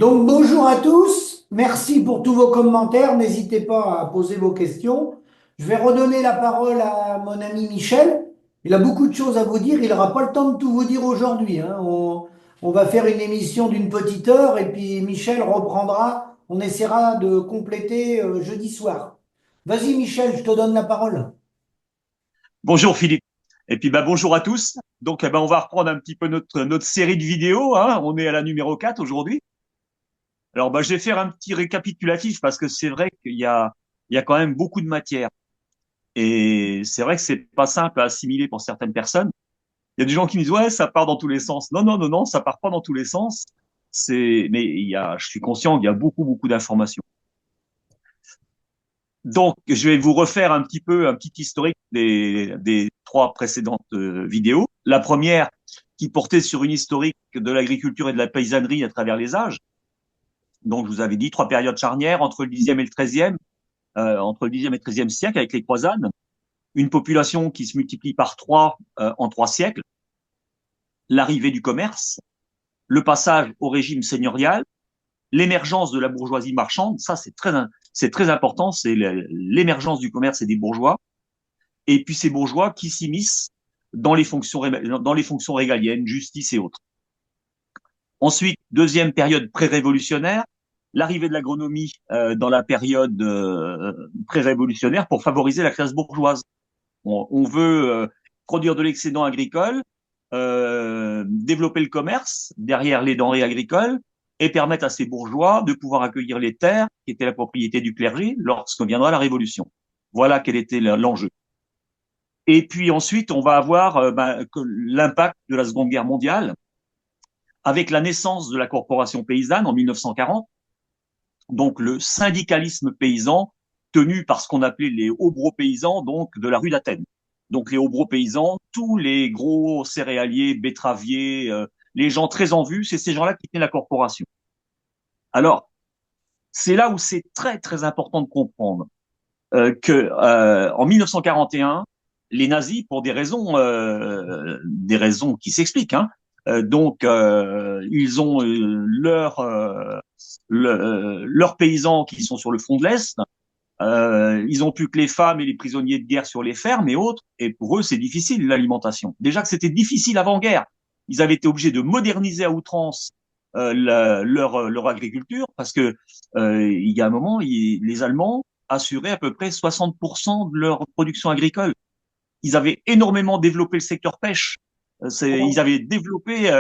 Donc bonjour à tous, merci pour tous vos commentaires, n'hésitez pas à poser vos questions. Je vais redonner la parole à mon ami Michel. Il a beaucoup de choses à vous dire, il n'aura pas le temps de tout vous dire aujourd'hui, hein. On va faire une émission d'une petite heure et puis Michel reprendra, on essaiera de compléter jeudi soir. Vas-y Michel, je te donne la parole. Bonjour Philippe. Et puis bonjour à tous. Donc on va reprendre un petit peu notre série de vidéos, hein. On est à la numéro 4 aujourd'hui. Alors je vais faire un petit récapitulatif parce que c'est vrai qu'il y a quand même beaucoup de matière. Et c'est vrai que c'est pas simple à assimiler pour certaines personnes. Il y a des gens qui me disent ouais, ça part dans tous les sens. Non, non, non, non, ça part pas dans tous les sens. Mais je suis conscient qu'il y a beaucoup d'informations. Donc, je vais vous refaire un petit historique des trois précédentes vidéos. La première, qui portait sur une historique de l'agriculture et de la paysannerie à travers les âges. Donc, je vous avais dit trois périodes charnières entre le 10e et le 13e, entre le 10e et le 13e siècle avec les croisades. Une population qui se multiplie par trois en 3 siècles. L'arrivée du commerce, le passage au régime seigneurial, l'émergence de la bourgeoisie marchande. Ça, c'est très important. C'est l'émergence du commerce et des bourgeois. Et puis ces bourgeois qui s'immiscent dans les fonctions régaliennes, justice et autres. Ensuite, deuxième période pré-révolutionnaire, l'arrivée de l'agronomie dans la période pré-révolutionnaire pour favoriser la classe bourgeoise. On veut produire de l'excédent agricole, développer le commerce derrière les denrées agricoles et permettre à ces bourgeois de pouvoir accueillir les terres qui étaient la propriété du clergé lorsque viendra la Révolution. Voilà quel était l'enjeu. Et puis ensuite, on va avoir l'impact de la Seconde Guerre mondiale avec la naissance de la corporation paysanne en 1940, donc le syndicalisme paysan tenu par ce qu'on appelait les hauts paysans, donc de la rue d'Athènes. Donc les hauts paysans, tous les gros céréaliers, betteraviers, les gens très en vue, c'est ces gens-là qui tenaient la corporation. Alors, c'est là où c'est très important de comprendre que en 1941, les nazis, pour des raisons qui s'expliquent, hein, ils ont leurs paysans qui sont sur le front de l'Est. Ils ont plus que les femmes et les prisonniers de guerre sur les fermes et autres. Et pour eux, c'est difficile l'alimentation. Déjà que c'était difficile avant-guerre. Ils avaient été obligés de moderniser à outrance leur agriculture parce que il y a un moment, les Allemands assuraient à peu près 60% de leur production agricole. Ils avaient énormément développé le secteur pêche. Ils avaient développé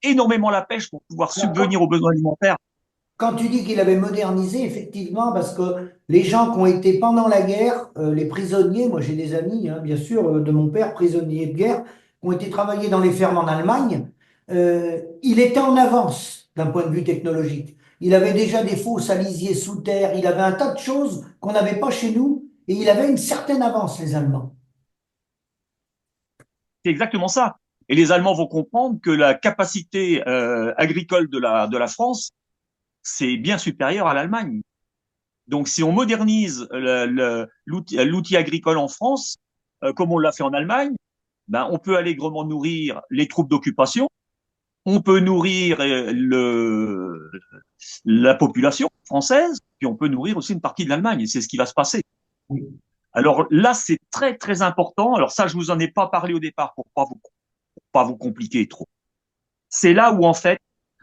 énormément la pêche pour pouvoir subvenir aux besoins alimentaires. Quand tu dis qu'il avait modernisé, effectivement, parce que les gens qui ont été pendant la guerre, les prisonniers, moi j'ai des amis, hein, bien sûr, de mon père, prisonniers de guerre, qui ont été travailler dans les fermes en Allemagne, il était en avance d'un point de vue technologique. Il avait déjà des fosses à lisier sous terre, il avait un tas de choses qu'on n'avait pas chez nous, et il avait une certaine avance, les Allemands. C'est exactement ça. Et les Allemands vont comprendre que la capacité agricole de la France, c'est bien supérieur à l'Allemagne. Donc, si on modernise l'outil agricole en France, comme on l'a fait en Allemagne, ben, on peut allègrement nourrir les troupes d'occupation, on peut nourrir la population française, puis on peut nourrir aussi une partie de l'Allemagne. Et c'est ce qui va se passer. Alors là, c'est très important. Alors ça, je vous en ai pas parlé au départ pour pas vous compliquer trop. C'est là où en fait,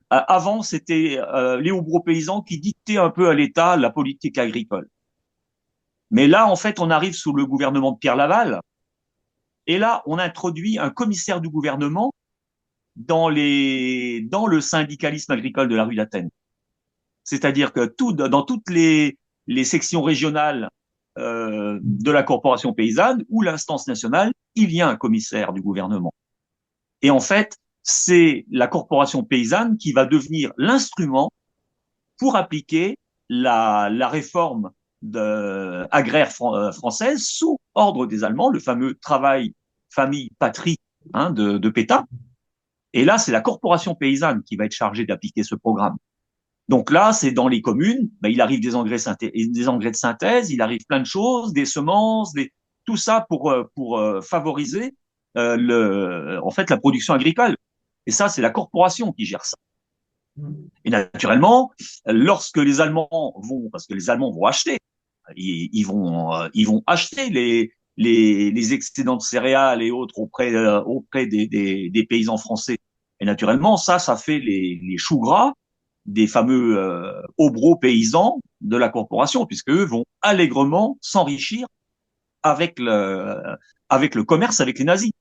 avant, c'était les hauts paysans qui dictaient un peu à l'État la politique agricole. Mais là, en fait, on arrive sous le gouvernement de Pierre Laval, et là, on introduit un commissaire du gouvernement dans le syndicalisme agricole de la rue d'Athènes. C'est-à-dire que dans toutes les sections régionales de la corporation paysanne ou l'instance nationale, il y a un commissaire du gouvernement. Et en fait, c'est la corporation paysanne qui va devenir l'instrument pour appliquer la réforme agraire française sous ordre des Allemands, le fameux travail, famille, patrie de Pétain. Et là, c'est la corporation paysanne qui va être chargée d'appliquer ce programme. Donc là, c'est dans les communes, ben, il arrive des engrais de synthèse, il arrive plein de choses, des semences, tout ça pour favoriser en fait, la production agricole. Et ça, c'est la corporation qui gère ça. Et naturellement, lorsque les Allemands vont, parce que les Allemands vont acheter, ils vont acheter les excédents de céréales et autres auprès des paysans français. Et naturellement, ça fait les choux gras des fameux obros paysans de la corporation, puisque eux vont allègrement s'enrichir avec le commerce avec les nazis.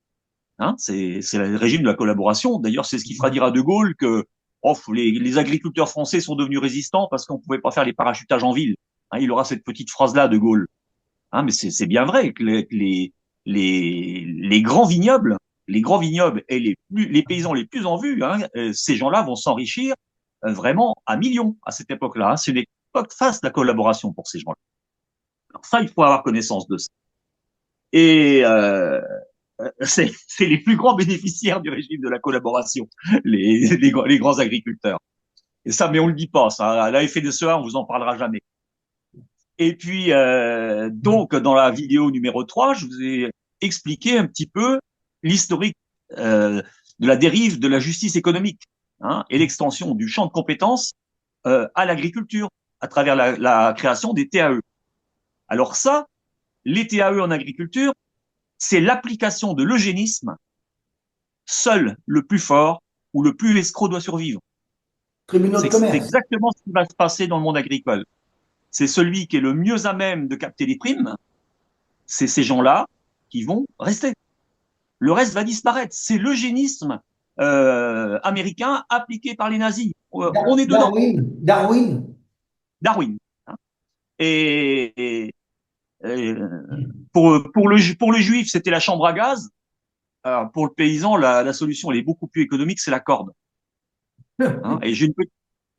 Hein, c'est le régime de la collaboration. D'ailleurs, c'est ce qui fera dire à De Gaulle que les agriculteurs français sont devenus résistants parce qu'on ne pouvait pas faire les parachutages en ville. Hein, il aura cette petite phrase-là, De Gaulle. Hein, mais c'est bien vrai que les grands vignobles et les paysans les plus en vue, hein, ces gens-là vont s'enrichir vraiment à millions à cette époque-là. Hein. C'est une époque face de la collaboration pour ces gens-là. Alors ça, il faut avoir connaissance de ça. Et c'est les plus grands bénéficiaires du régime de la collaboration, les grands agriculteurs. Et ça, mais on le dit pas, ça. À la FNSEA, on vous en parlera jamais. Et puis, donc, dans la vidéo numéro 3, je vous ai expliqué un petit peu l'historique de la dérive de la justice économique, hein, et l'extension du champ de compétences à l'agriculture à travers la création des TAE. Alors ça, les TAE en agriculture, c'est l'application de l'eugénisme. Seul le plus fort ou le plus escroc doit survivre. Tribunaux de C'est commerce. exactement ce qui va se passer dans le monde agricole. C'est celui qui est le mieux à même de capter les primes, c'est ces gens-là qui vont rester. Le reste va disparaître. C'est l'eugénisme américain appliqué par les nazis. On est dedans. Darwin. Darwin. Hein. Et pour le juif, c'était la chambre à gaz. Alors, pour le paysan, la solution elle est beaucoup plus économique, c'est la corde. Hein. Et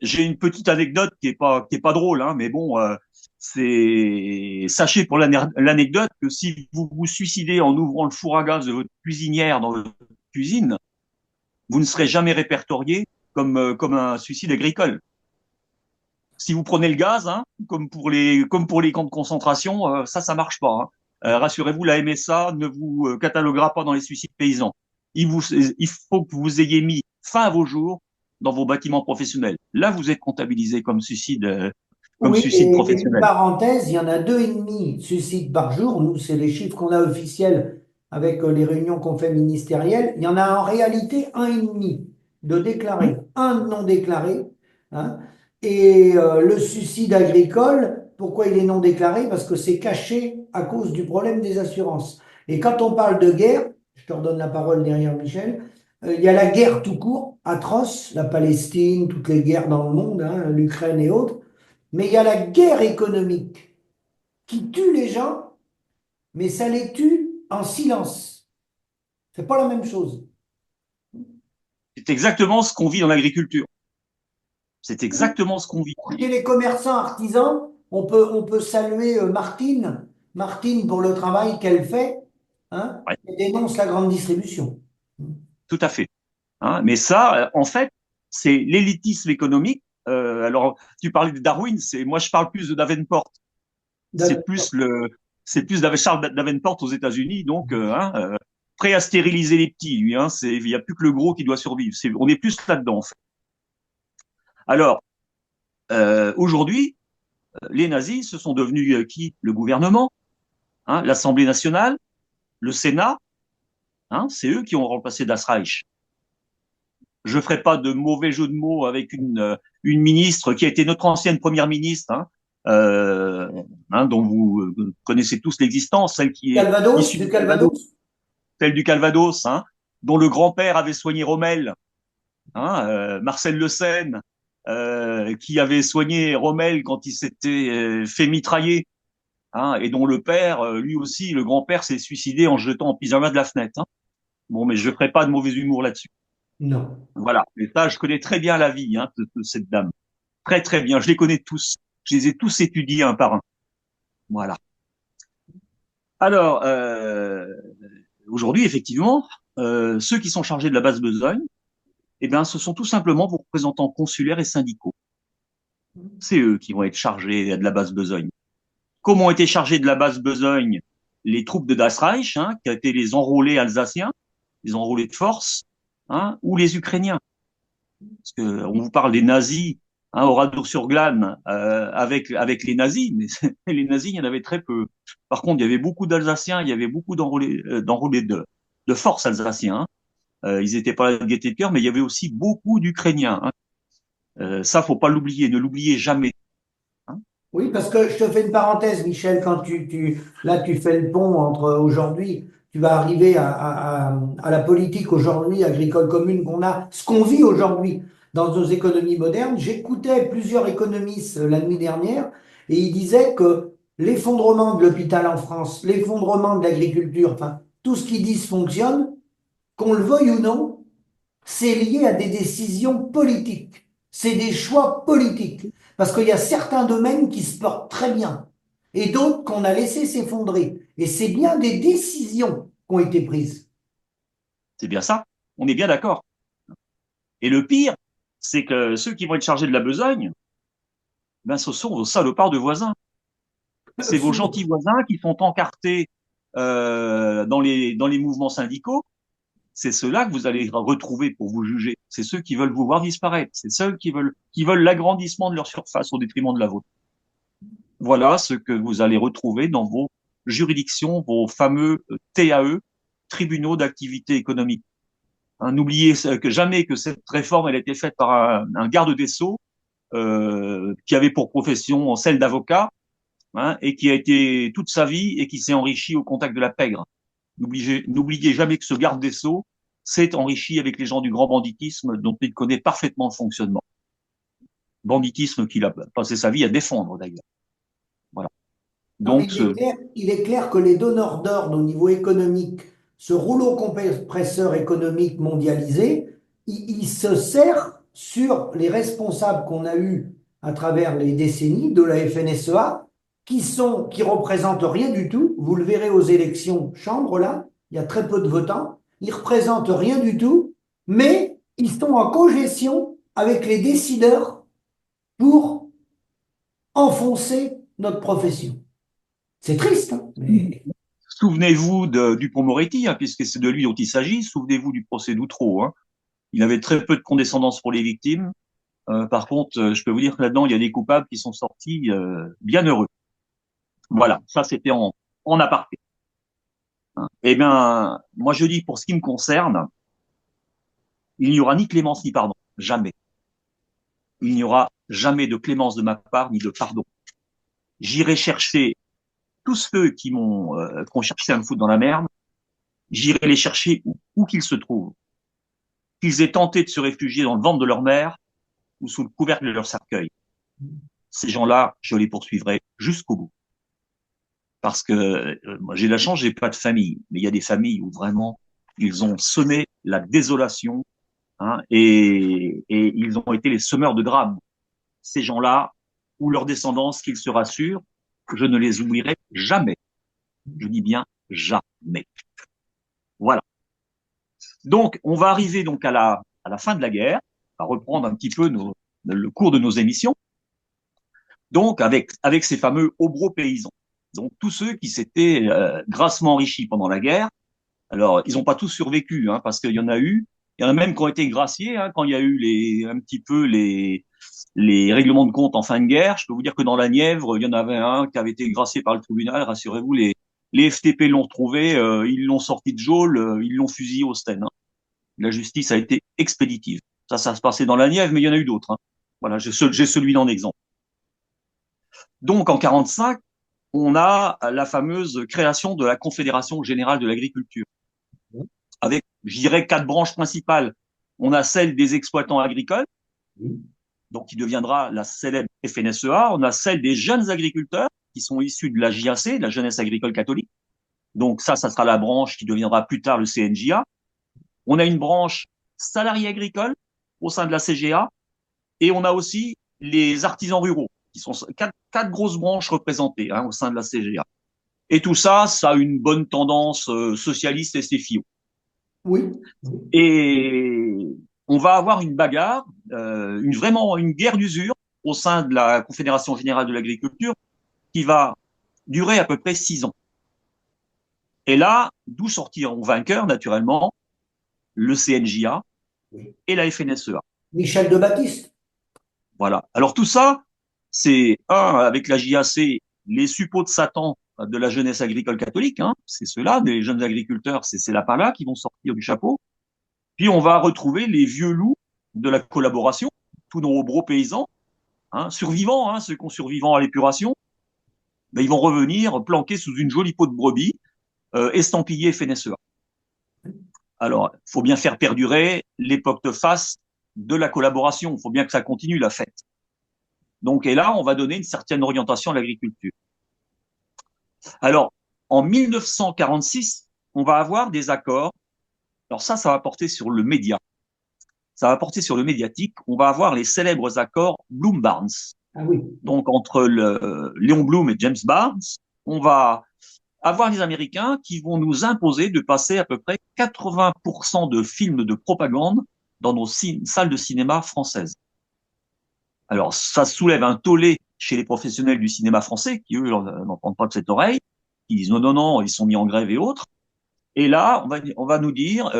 j'ai une petite anecdote qui est pas drôle, hein, mais bon, sachez pour l'anecdote que si vous vous suicidez en ouvrant le four à gaz de votre cuisinière dans votre cuisine, vous ne serez jamais répertorié comme un suicide agricole. Si vous prenez le gaz, hein, comme pour les camps de concentration, ça marche pas. Hein. Rassurez-vous, la MSA ne vous cataloguera pas dans les suicides paysans. Il faut que vous ayez mis fin à vos jours dans vos bâtiments professionnels. Là, vous êtes comptabilisé comme Oui, suicide et une professionnel. parenthèse, il y en a 2,5 suicides par jour. Nous, c'est les chiffres qu'on a officiels avec les réunions qu'on fait ministérielles. Il y en a en réalité 1,5 de Hmm. déclarés, un non déclaré. Hein. Et le suicide agricole, pourquoi il est non déclaré? Parce que c'est caché à cause du problème des assurances. Et quand on parle de guerre, je te redonne la parole derrière Michel, il y a la guerre tout court, atroce, la Palestine, toutes les guerres dans le monde, hein, l'Ukraine et autres. Mais il y a la guerre économique qui tue les gens, mais ça les tue en silence. C'est pas la même chose. C'est exactement ce qu'on vit dans l'agriculture. C'est exactement ce qu'on vit. Chez les commerçants artisans, on peut saluer Martine, Martine pour le travail qu'elle fait, hein, Ouais, et dénonce la grande distribution. tout à fait. Hein. Mais ça, en fait, c'est l'élitisme économique. Alors, tu parlais de Darwin, moi je parle plus de Davenport. C'est plus le, c'est plus Charles Davenport aux États-Unis, donc prêt à stériliser les petits, lui. Hein, il y a plus que le gros qui doit survivre. On est plus là-dedans. En fait. Alors aujourd'hui, les nazis, ce sont devenus qui? Le gouvernement, hein, l'Assemblée nationale, le Sénat. Hein, c'est eux qui ont remplacé Das Reich. Je ferai pas de mauvais jeu de mots avec une ministre qui a été notre ancienne première ministre, hein, euh, hein, dont vous connaissez tous l'existence, celle qui est Calvados, issue du du Calvados, Calvados. celle du Calvados, hein, dont le grand-père avait soigné Rommel, hein, Marcel Le Sen, qui avait soigné Rommel quand il s'était fait mitrailler, hein, et dont le père, lui aussi, le grand-père, s'est suicidé en se jetant en pyjama de la fenêtre. Hein. Bon, mais je ferai pas de mauvais humour là-dessus. Non. Voilà. Et ça, je connais très bien la vie hein, de cette dame. Très, très bien. Je les connais tous. Je les ai tous étudiés un par un. Voilà. Alors, aujourd'hui, effectivement, ceux qui sont chargés de la base besogne, eh bien, ce sont tout simplement vos représentants consulaires et syndicaux. C'est eux qui vont être chargés de la base besogne. Comment ont été chargés de la base besogne les troupes de Das Reich, hein, qui a été les enrôlés alsaciens, les enrôlés de force, hein, ou les Ukrainiens. Parce que on vous parle des nazis, hein, Oradour-sur-Glane, avec les nazis, mais les nazis, il y en avait très peu. Par contre, il y avait beaucoup d'Alsaciens, il y avait beaucoup d'enrôlés de force alsaciens, hein. Ils étaient pas là de gaieté de cœur, mais il y avait aussi beaucoup d'Ukrainiens, hein. Ça, faut pas l'oublier, ne l'oubliez jamais, hein. Oui, parce que je te fais une parenthèse, Michel, quand là, tu fais le pont entre aujourd'hui, tu vas arriver à la politique aujourd'hui agricole commune qu'on a, ce qu'on vit aujourd'hui dans nos économies modernes. J'écoutais plusieurs économistes la nuit dernière et ils disaient que l'effondrement de l'hôpital en France, l'effondrement de l'agriculture, enfin, tout ce qu'ils disent fonctionne, qu'on le veuille ou non, c'est lié à des décisions politiques. C'est des choix politiques. Parce qu'il y a certains domaines qui se portent très bien et d'autres qu'on a laissé s'effondrer. Et c'est bien des décisions qui ont été prises. C'est bien ça. On est bien d'accord. Et le pire, c'est que ceux qui vont être chargés de la besogne, ben, ce sont vos salopards de voisins. C'est vos Souvent. gentils voisins qui sont encartés dans les mouvements syndicaux. C'est ceux-là que vous allez retrouver pour vous juger. C'est ceux qui veulent vous voir disparaître. C'est ceux qui veulent l'agrandissement de leur surface au détriment de la vôtre. Voilà ce que vous allez retrouver dans vos juridictions, vos fameux TAE, tribunaux d'activité économique. Hein, n'oubliez que jamais que cette réforme elle a été faite par un garde des Sceaux qui avait pour profession celle d'avocat, hein, et qui a été toute sa vie et qui s'est enrichi au contact de la pègre. N'oubliez jamais que ce garde des Sceaux s'est enrichi avec les gens du grand banditisme dont il connaît parfaitement le fonctionnement. Banditisme qu'il a passé sa vie à défendre d'ailleurs. Voilà. Non, mais Donc, il est clair que les donneurs d'ordre au niveau économique, ce rouleau compresseur économique mondialisé, il se sert sur les responsables qu'on a eus à travers les décennies de la FNSEA, qui représentent rien du tout. Vous le verrez aux élections chambres, là, il y a très peu de votants. Ils représentent rien du tout, mais ils sont en cogestion avec les décideurs pour enfoncer notre profession. C'est triste, hein, mais souvenez-vous du Pont-Moretti, hein, puisque c'est de lui dont il s'agit. Souvenez-vous du procès d'Outreau, hein. Il avait très peu de condescendance pour les victimes. Par contre, je peux vous dire que là-dedans, il y a des coupables qui sont sortis bien heureux. Voilà, ça c'était en aparté, hein. Eh bien, moi je dis pour ce qui me concerne, il n'y aura ni clémence ni pardon, jamais. Il n'y aura jamais de clémence de ma part ni de pardon. J'irai chercher tous ceux qui ont cherché à me foutre dans la merde. J'irai les chercher où qu'ils se trouvent, qu'ils aient tenté de se réfugier dans le ventre de leur mère ou sous le couvercle de leur cercueil. Ces gens-là, je les poursuivrai jusqu'au bout. Parce que moi, j'ai la chance, j'ai pas de famille, mais il y a des familles où vraiment ils ont semé la désolation, hein, et ils ont été les semeurs de drames. Ces gens-là, ou leur descendance, qu'ils se rassurent, je ne les oublierai jamais. Je dis bien jamais. Voilà. Donc, on va arriver donc à la fin de la guerre, à reprendre un petit peu le cours de nos émissions. Donc, avec ces fameux obros paysans. Donc, tous ceux qui s'étaient grassement enrichis pendant la guerre. Alors, ils n'ont pas tous survécu, hein, parce qu'il y en a eu. Il y en a même qui ont été graciés, hein, quand il y a eu un petit peu les règlements de compte en fin de guerre. Je peux vous dire que dans la Nièvre, il y en avait un qui avait été gracié par le tribunal. Rassurez-vous, les FTP l'ont retrouvé, ils l'ont sorti de geôle, ils l'ont fusillé au Sten, hein. La justice a été expéditive. Ça se passait dans la Nièvre, mais il y en a eu d'autres, hein. Voilà, j'ai celui-là en exemple. Donc, en 45, on a la fameuse création de la Confédération générale de l'agriculture, avec, je dirais, quatre branches principales. On a celle des exploitants agricoles, donc qui deviendra la célèbre FNSEA. On a celle des jeunes agriculteurs, qui sont issus de la JAC, de la Jeunesse agricole catholique. Donc ça sera la branche qui deviendra plus tard le CNJA. On a une branche salariés agricoles au sein de la CGA, et on a aussi les artisans ruraux, qui sont quatre grosses branches représentées, hein, au sein de la CGA. Et tout ça, ça a une bonne tendance socialiste et c'est fio. oui. Et on va avoir une bagarre, vraiment une guerre d'usure au sein de la Confédération générale de l'agriculture qui va durer à peu près 6 ans. Et là, d'où sortiront vainqueurs, naturellement, le CNJA et la FNSEA. Michel de Baptiste. Voilà. Alors tout ça, c'est avec la JAC, les suppôts de Satan de la jeunesse agricole catholique, hein, c'est ceux-là, des jeunes agriculteurs, c'est ces lapins-là qui vont sortir du chapeau. Puis on va retrouver les vieux loups de la collaboration, tous nos gros paysans, hein, survivants, hein, ceux qui ont survivants à l'épuration, ben, ils vont revenir planqués sous une jolie peau de brebis, estampillée FNSEA. Alors, il faut bien faire perdurer l'époque de face de la collaboration. Il faut bien que ça continue, la fête. Donc, et là, on va donner une certaine orientation à l'agriculture. Alors, en 1946, on va avoir des accords. Alors ça va porter sur le média. Ça va porter sur le médiatique. On va avoir les célèbres accords Bloom-Barnes. Ah oui. Donc, entre Léon Blum et James Barnes, on va avoir les Américains qui vont nous imposer de passer à peu près 80% de films de propagande dans nos salles de cinéma françaises. Alors, ça soulève un tollé chez les professionnels du cinéma français qui, eux, n'entendent pas de cette oreille, qui disent non, non, non, ils sont mis en grève et autres. Et là, on va nous dire,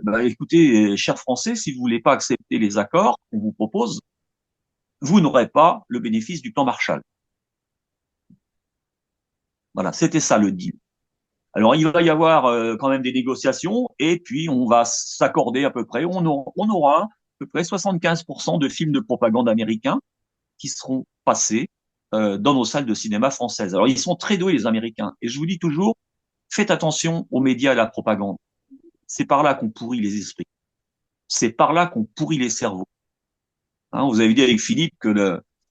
bah, écoutez, chers Français, si vous voulez pas accepter les accords qu'on vous propose, vous n'aurez pas le bénéfice du plan Marshall. Voilà, c'était ça le deal. Alors, il va y avoir quand même des négociations et puis on va s'accorder à peu près. On aura à peu près 75% de films de propagande américains qui seront passés dans nos salles de cinéma françaises. Alors, ils sont très doués, les Américains. Et je vous dis toujours, faites attention aux médias et à la propagande. C'est par là qu'on pourrit les esprits. C'est par là qu'on pourrit les cerveaux. Hein, vous avez dit avec Philippe que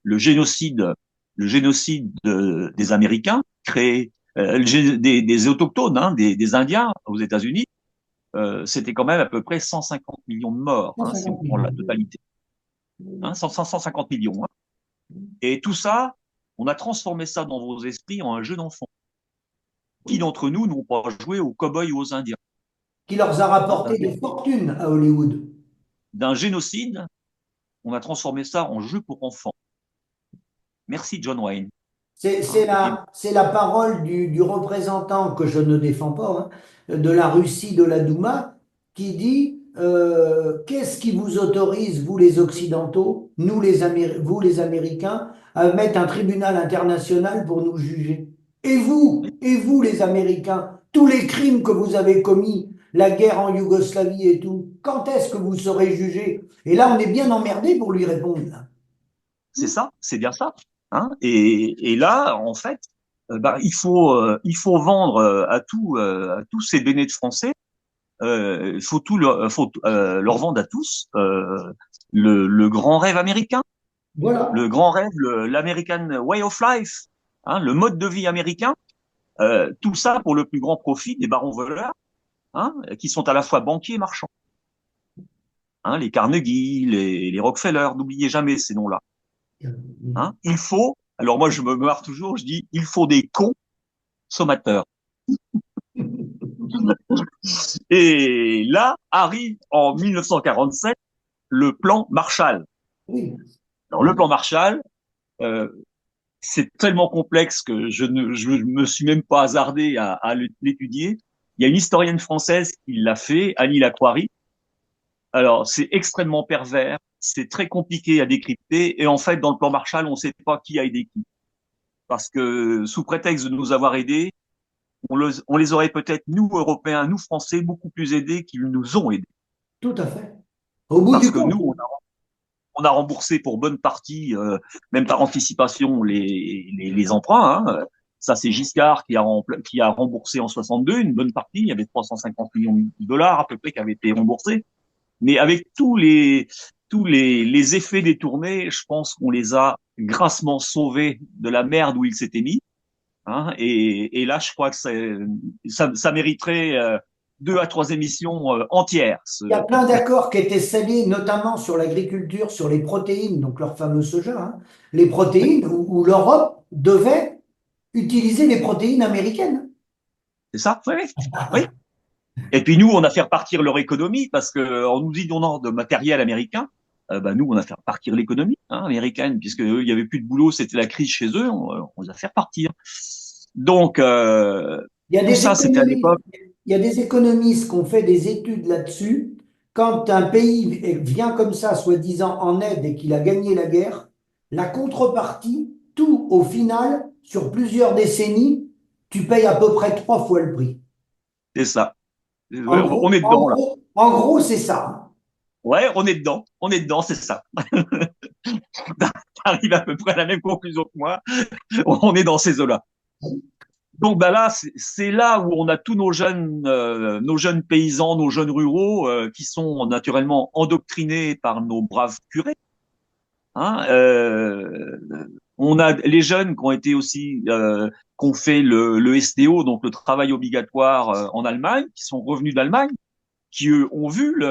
le génocide, le génocide des Américains créé des autochtones, hein, des Indiens aux États-Unis, c'était quand même à peu près 150 millions de morts, hein, si on 150 prend la millions. totalité. Hein, 150 millions. Hein. Et tout ça, on a transformé ça dans vos esprits en un jeu d'enfant. Qui d'entre nous n'ont pas joué aux cow-boys ou aux Indiens? Qui leur a Hein, rapporté des fortunes à Hollywood. d'un génocide, on a transformé ça en jeu pour enfants. Merci John Wayne. C'est Hein, c'est et la, c'est la parole du représentant que je ne défends pas, hein, de la Russie, de la Douma, qui dit qu'est-ce qui vous autorise, vous les Occidentaux, vous les Américains, à mettre un tribunal international pour nous juger? Et vous les Américains, tous les crimes que vous avez commis, la guerre en Yougoslavie et tout, quand est-ce que vous serez jugés? Et là, on est bien emmerdé pour lui répondre, là. c'est ça, c'est bien ça. Hein, et là, en fait, bah, il faut vendre à tous ces bénéfices français. Il faut leur vendre à tous le grand rêve américain, Voilà. le grand rêve, l'American way of life, hein, le mode de vie américain. Tout ça pour le plus grand profit des barons voleurs, hein, qui sont à la fois banquiers et marchands. Hein, les Carnegie, les Rockefeller, n'oubliez jamais ces noms-là. Hein. Il faut, alors moi je me marre toujours, je dis, il faut des consommateurs. Et là arrive en 1947 le plan Marshall. Oui. Alors le plan Marshall, euh, c'est tellement complexe que je me suis même pas hasardé à l'étudier. Il y a une historienne française qui l'a fait, Annie Lacroix. Alors c'est extrêmement pervers, c'est très compliqué à décrypter et en fait dans le plan Marshall on ne sait pas qui a aidé qui parce que sous prétexte de nous avoir aidés, on les aurait peut-être, nous, Européens, nous, Français, beaucoup plus aidés qu'ils nous ont aidés. Tout à fait. Au bout Parce du que compte. nous, on a remboursé pour bonne partie, même par anticipation, les emprunts. Hein. Ça, c'est Giscard qui a remboursé en 62 une bonne partie. Il y avait 350 millions de dollars à peu près qui avaient été remboursés. Mais avec les effets détournés, je pense qu'on les a grassement sauvés de la merde où ils s'étaient mis. Hein, et là, je crois que ça mériterait 2 à 3 émissions entières. Il y a plein d'accords qui étaient scellés, notamment sur l'agriculture, sur les protéines, donc leur fameux soja, hein, les protéines, où l'Europe devait utiliser les protéines américaines. C'est ça? Oui, oui. Oui. Et puis nous, on a fait repartir leur économie parce que en nous donnant de matériel américain, bah, nous, on a fait repartir l'économie américaine puisque eux, il y avait plus de boulot, c'était la crise chez eux, on les a fait repartir. Donc Il y a tout des ça, c'était à économistes, l'époque. il y a des économistes qui ont fait des études là-dessus quand un pays vient comme ça, soi-disant en aide et qu'il a gagné la guerre, la contrepartie, tout au final, sur plusieurs décennies, tu payes à peu près 3 fois le prix. C'est ça. On est dedans là. En gros, c'est ça. Ouais, on est dedans, c'est ça. T'arrives à peu près à la même conclusion que moi. On est dans ces eaux-là. Donc bah là, c'est là où on a tous nos jeunes paysans, nos jeunes ruraux qui sont naturellement endoctrinés par nos braves curés. Hein, on a les jeunes qui ont été aussi qui ont fait le SDO, donc le travail obligatoire en Allemagne, qui sont revenus d'Allemagne, qui eux ont vu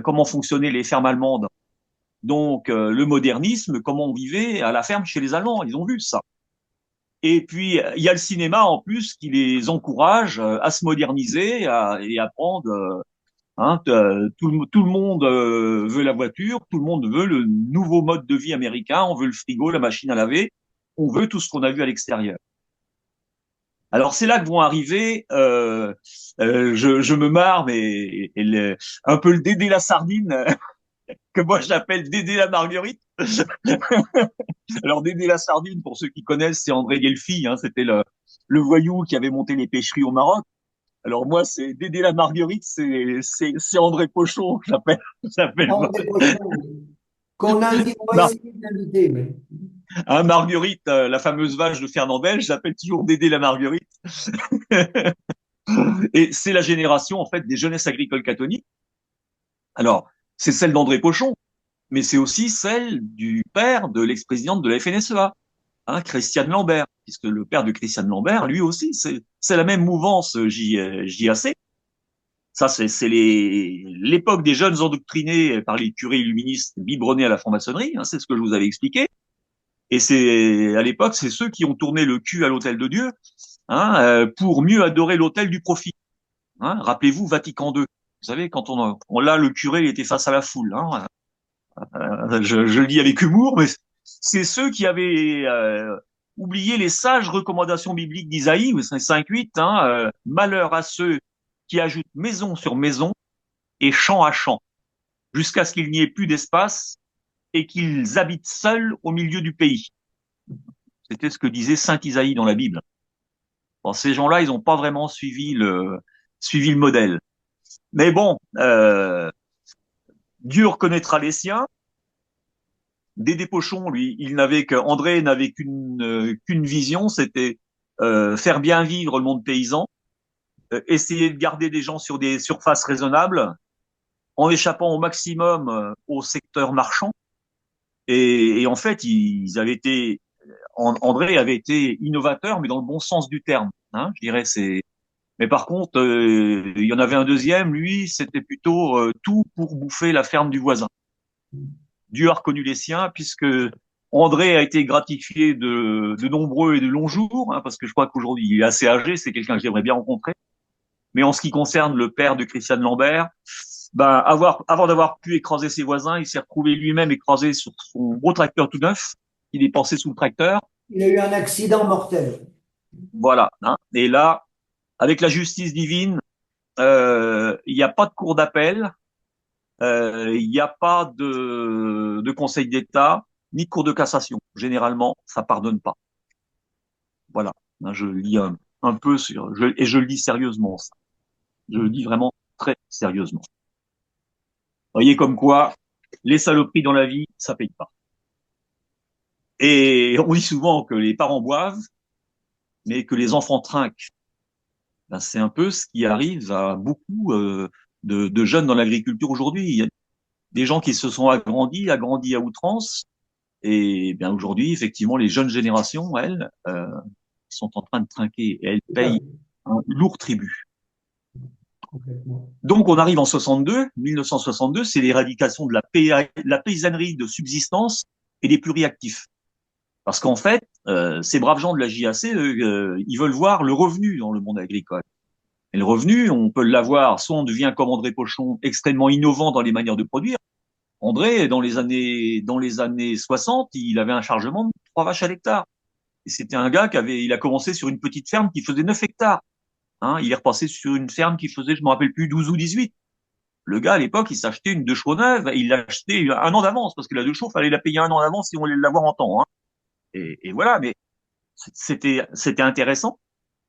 comment fonctionnaient les fermes allemandes. Donc le modernisme, comment on vivait à la ferme chez les Allemands, ils ont vu ça. Et puis, il y a le cinéma en plus qui les encourage à se moderniser et à prendre. Hein, tout le monde veut la voiture, tout le monde veut le nouveau mode de vie américain, on veut le frigo, la machine à laver, on veut tout ce qu'on a vu à l'extérieur. Alors c'est là que vont arriver, je me marre, mais un peu le Dédé la sardine, que moi j'appelle Dédé la Marguerite. Alors Dédé la sardine, pour ceux qui connaissent, c'est André Gelfi, hein, c'était le voyou qui avait monté les pêcheries au Maroc. Alors moi, c'est Dédé la Marguerite, c'est André Pochon, j'appelle moi. André Breton, qu'on a invité, on va Mar- essayer de l'inviter. hein, Marguerite, la fameuse vache de Fernandel, j'appelle toujours Dédé la Marguerite. Et c'est la génération en fait des jeunesses agricoles catholiques. Alors c'est celle d'André Pochon, mais c'est aussi celle du père de l'ex-présidente de la FNSEA, hein, Christiane Lambert, puisque le père de Christiane Lambert, lui aussi, c'est la même mouvance JAC. Ça, c'est l'époque des jeunes endoctrinés par les curés illuministes biberonnés à la franc-maçonnerie, hein, c'est ce que je vous avais expliqué. Et c'est à l'époque, c'est ceux qui ont tourné le cul à l'hôtel de Dieu, hein, pour mieux adorer l'hôtel du profit. Hein. Rappelez-vous Vatican II. Vous savez, quand on là, le curé, il était face à la foule. Hein. Je le dis avec humour, mais c'est ceux qui avaient oublié les sages recommandations bibliques d'Isaïe, 5.8, hein, malheur à ceux qui ajoutent maison sur maison et champ à champ, jusqu'à ce qu'il n'y ait plus d'espace et qu'ils habitent seuls au milieu du pays. C'était ce que disait Saint Isaïe dans la Bible. Bon, ces gens-là, ils n'ont pas vraiment suivi le modèle. Mais bon, Dieu reconnaîtra les siens. Dédé Pochon, lui, André n'avait qu'une vision, c'était faire bien vivre le monde paysan, essayer de garder des gens sur des surfaces raisonnables, en échappant au maximum au secteur marchand. Et en fait, André avait été innovateur, mais dans le bon sens du terme. Hein, je dirais, c'est. Mais par contre, il y en avait un deuxième, lui, c'était plutôt tout pour bouffer la ferme du voisin. Dieu a reconnu les siens, puisque André a été gratifié de nombreux et de longs jours, hein, parce que je crois qu'aujourd'hui il est assez âgé, c'est quelqu'un que j'aimerais bien rencontrer. Mais en ce qui concerne le père de Christiane Lambert, ben, avant d'avoir pu écraser ses voisins, il s'est retrouvé lui-même écrasé sur son beau tracteur tout neuf. Il est passé sous le tracteur. Il a eu un accident mortel. Voilà. Hein. Et là, avec la justice divine, il n'y a pas de cour d'appel, il n'y a pas de conseil d'État, ni de cour de cassation. Généralement, ça pardonne pas. Voilà. Hein, je lis un peu et je le dis sérieusement, ça. Je le dis vraiment très sérieusement. Vous voyez comme quoi, les saloperies dans la vie, ça paye pas. Et on dit souvent que les parents boivent, mais que les enfants trinquent. Ben, c'est un peu ce qui arrive à beaucoup de jeunes dans l'agriculture aujourd'hui. Il y a des gens qui se sont agrandis à outrance, et bien aujourd'hui, effectivement, les jeunes générations, elles, sont en train de trinquer et elles payent un lourd tribut. Donc on arrive en 1962, c'est l'éradication de la paysannerie de subsistance et des pluriactifs. Parce qu'en fait, ces braves gens de la JAC, ils veulent voir le revenu dans le monde agricole. Et le revenu, on peut l'avoir, soit on devient comme André Pochon, extrêmement innovant dans les manières de produire. André, dans les années 60, il avait un chargement de 3 vaches à l'hectare. Et c'était un gars il a commencé sur une petite ferme qui faisait 9 hectares. Hein, il est repassé sur une ferme qui faisait, je me rappelle plus, 12 ou 18. Le gars, à l'époque, il s'achetait une deux chevaux neuve, il l'achetait un an d'avance, parce que la deux chevaux, fallait la payer un an d'avance si on voulait l'avoir en temps, hein. Et voilà, mais c'était intéressant,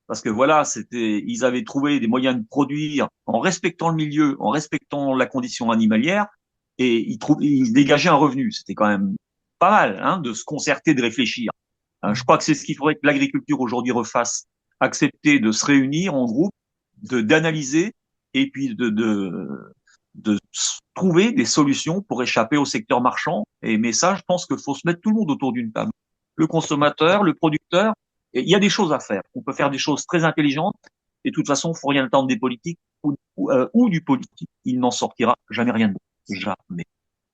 parce que voilà, ils avaient trouvé des moyens de produire en respectant le milieu, en respectant la condition animalière, et ils dégageaient un revenu. C'était quand même pas mal, hein, de se concerter, de réfléchir. Je crois que c'est ce qu'il faudrait que l'agriculture aujourd'hui refasse, accepter de se réunir en groupe, d'analyser et puis de trouver des solutions pour échapper au secteur marchand. Mais ça, je pense qu'il faut se mettre tout le monde autour d'une table. Le consommateur, le producteur. Et il y a des choses à faire. On peut faire des choses très intelligentes. Et de toute façon, il faut rien attendre des politiques ou du politique. Il n'en sortira jamais rien de bon. Jamais.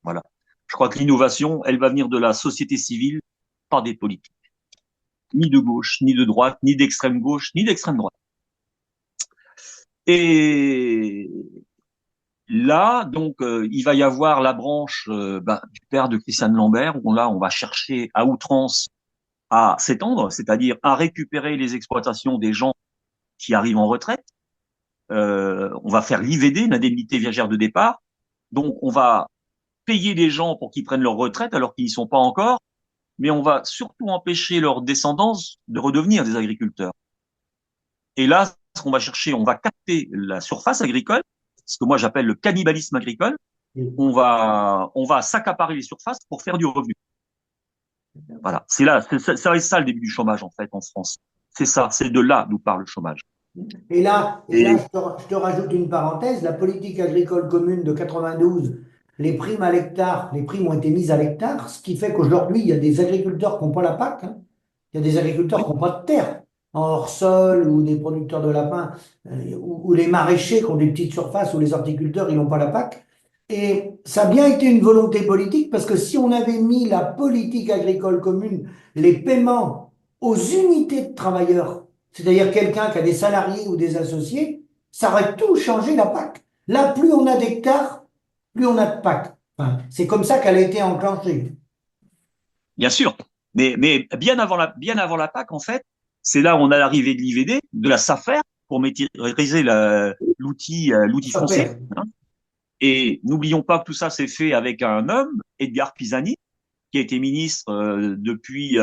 Voilà. Je crois que l'innovation, elle va venir de la société civile, pas des politiques. Ni de gauche, ni de droite, ni d'extrême gauche, ni d'extrême droite. Et là, donc, il va y avoir la branche du père de Christiane Lambert, où là, on va chercher à outrance à s'étendre, c'est-à-dire à récupérer les exploitations des gens qui arrivent en retraite. On va faire l'IVD, l'indemnité viagère de départ. Donc, on va payer des gens pour qu'ils prennent leur retraite alors qu'ils n'y sont pas encore, mais on va surtout empêcher leur descendance de redevenir des agriculteurs. Et là, ce qu'on va chercher, on va capter la surface agricole, ce que moi j'appelle le cannibalisme agricole. On va s'accaparer les surfaces pour faire du revenu. Voilà, c'est ça le début du chômage en fait en France. C'est ça, c'est de là d'où part le chômage. Et là, je te rajoute une parenthèse, la politique agricole commune de 92, les primes à l'hectare, les primes ont été mises à l'hectare, ce qui fait qu'aujourd'hui, il y a des agriculteurs qui n'ont pas la PAC, hein. Il y a des agriculteurs Oui, qui n'ont pas de terre en hors-sol ou des producteurs de lapins ou les maraîchers qui ont des petites surfaces ou les horticulteurs, ils n'ont pas la PAC. Et ça a bien été une volonté politique parce que si on avait mis la politique agricole commune, les paiements aux unités de travailleurs, c'est-à-dire quelqu'un qui a des salariés ou des associés, ça aurait tout changé la PAC. Là, plus on a d'hectares, plus on a de PAC. Enfin, c'est comme ça qu'elle a été enclenchée. bien sûr. Mais bien avant la PAC, en fait, c'est là où on a l'arrivée de l'IVD, de la SAFER, pour maîtriser l'outil Ça foncier, perd. hein. Et n'oublions pas que tout ça s'est fait avec un homme, Edgar Pisani, qui a été ministre depuis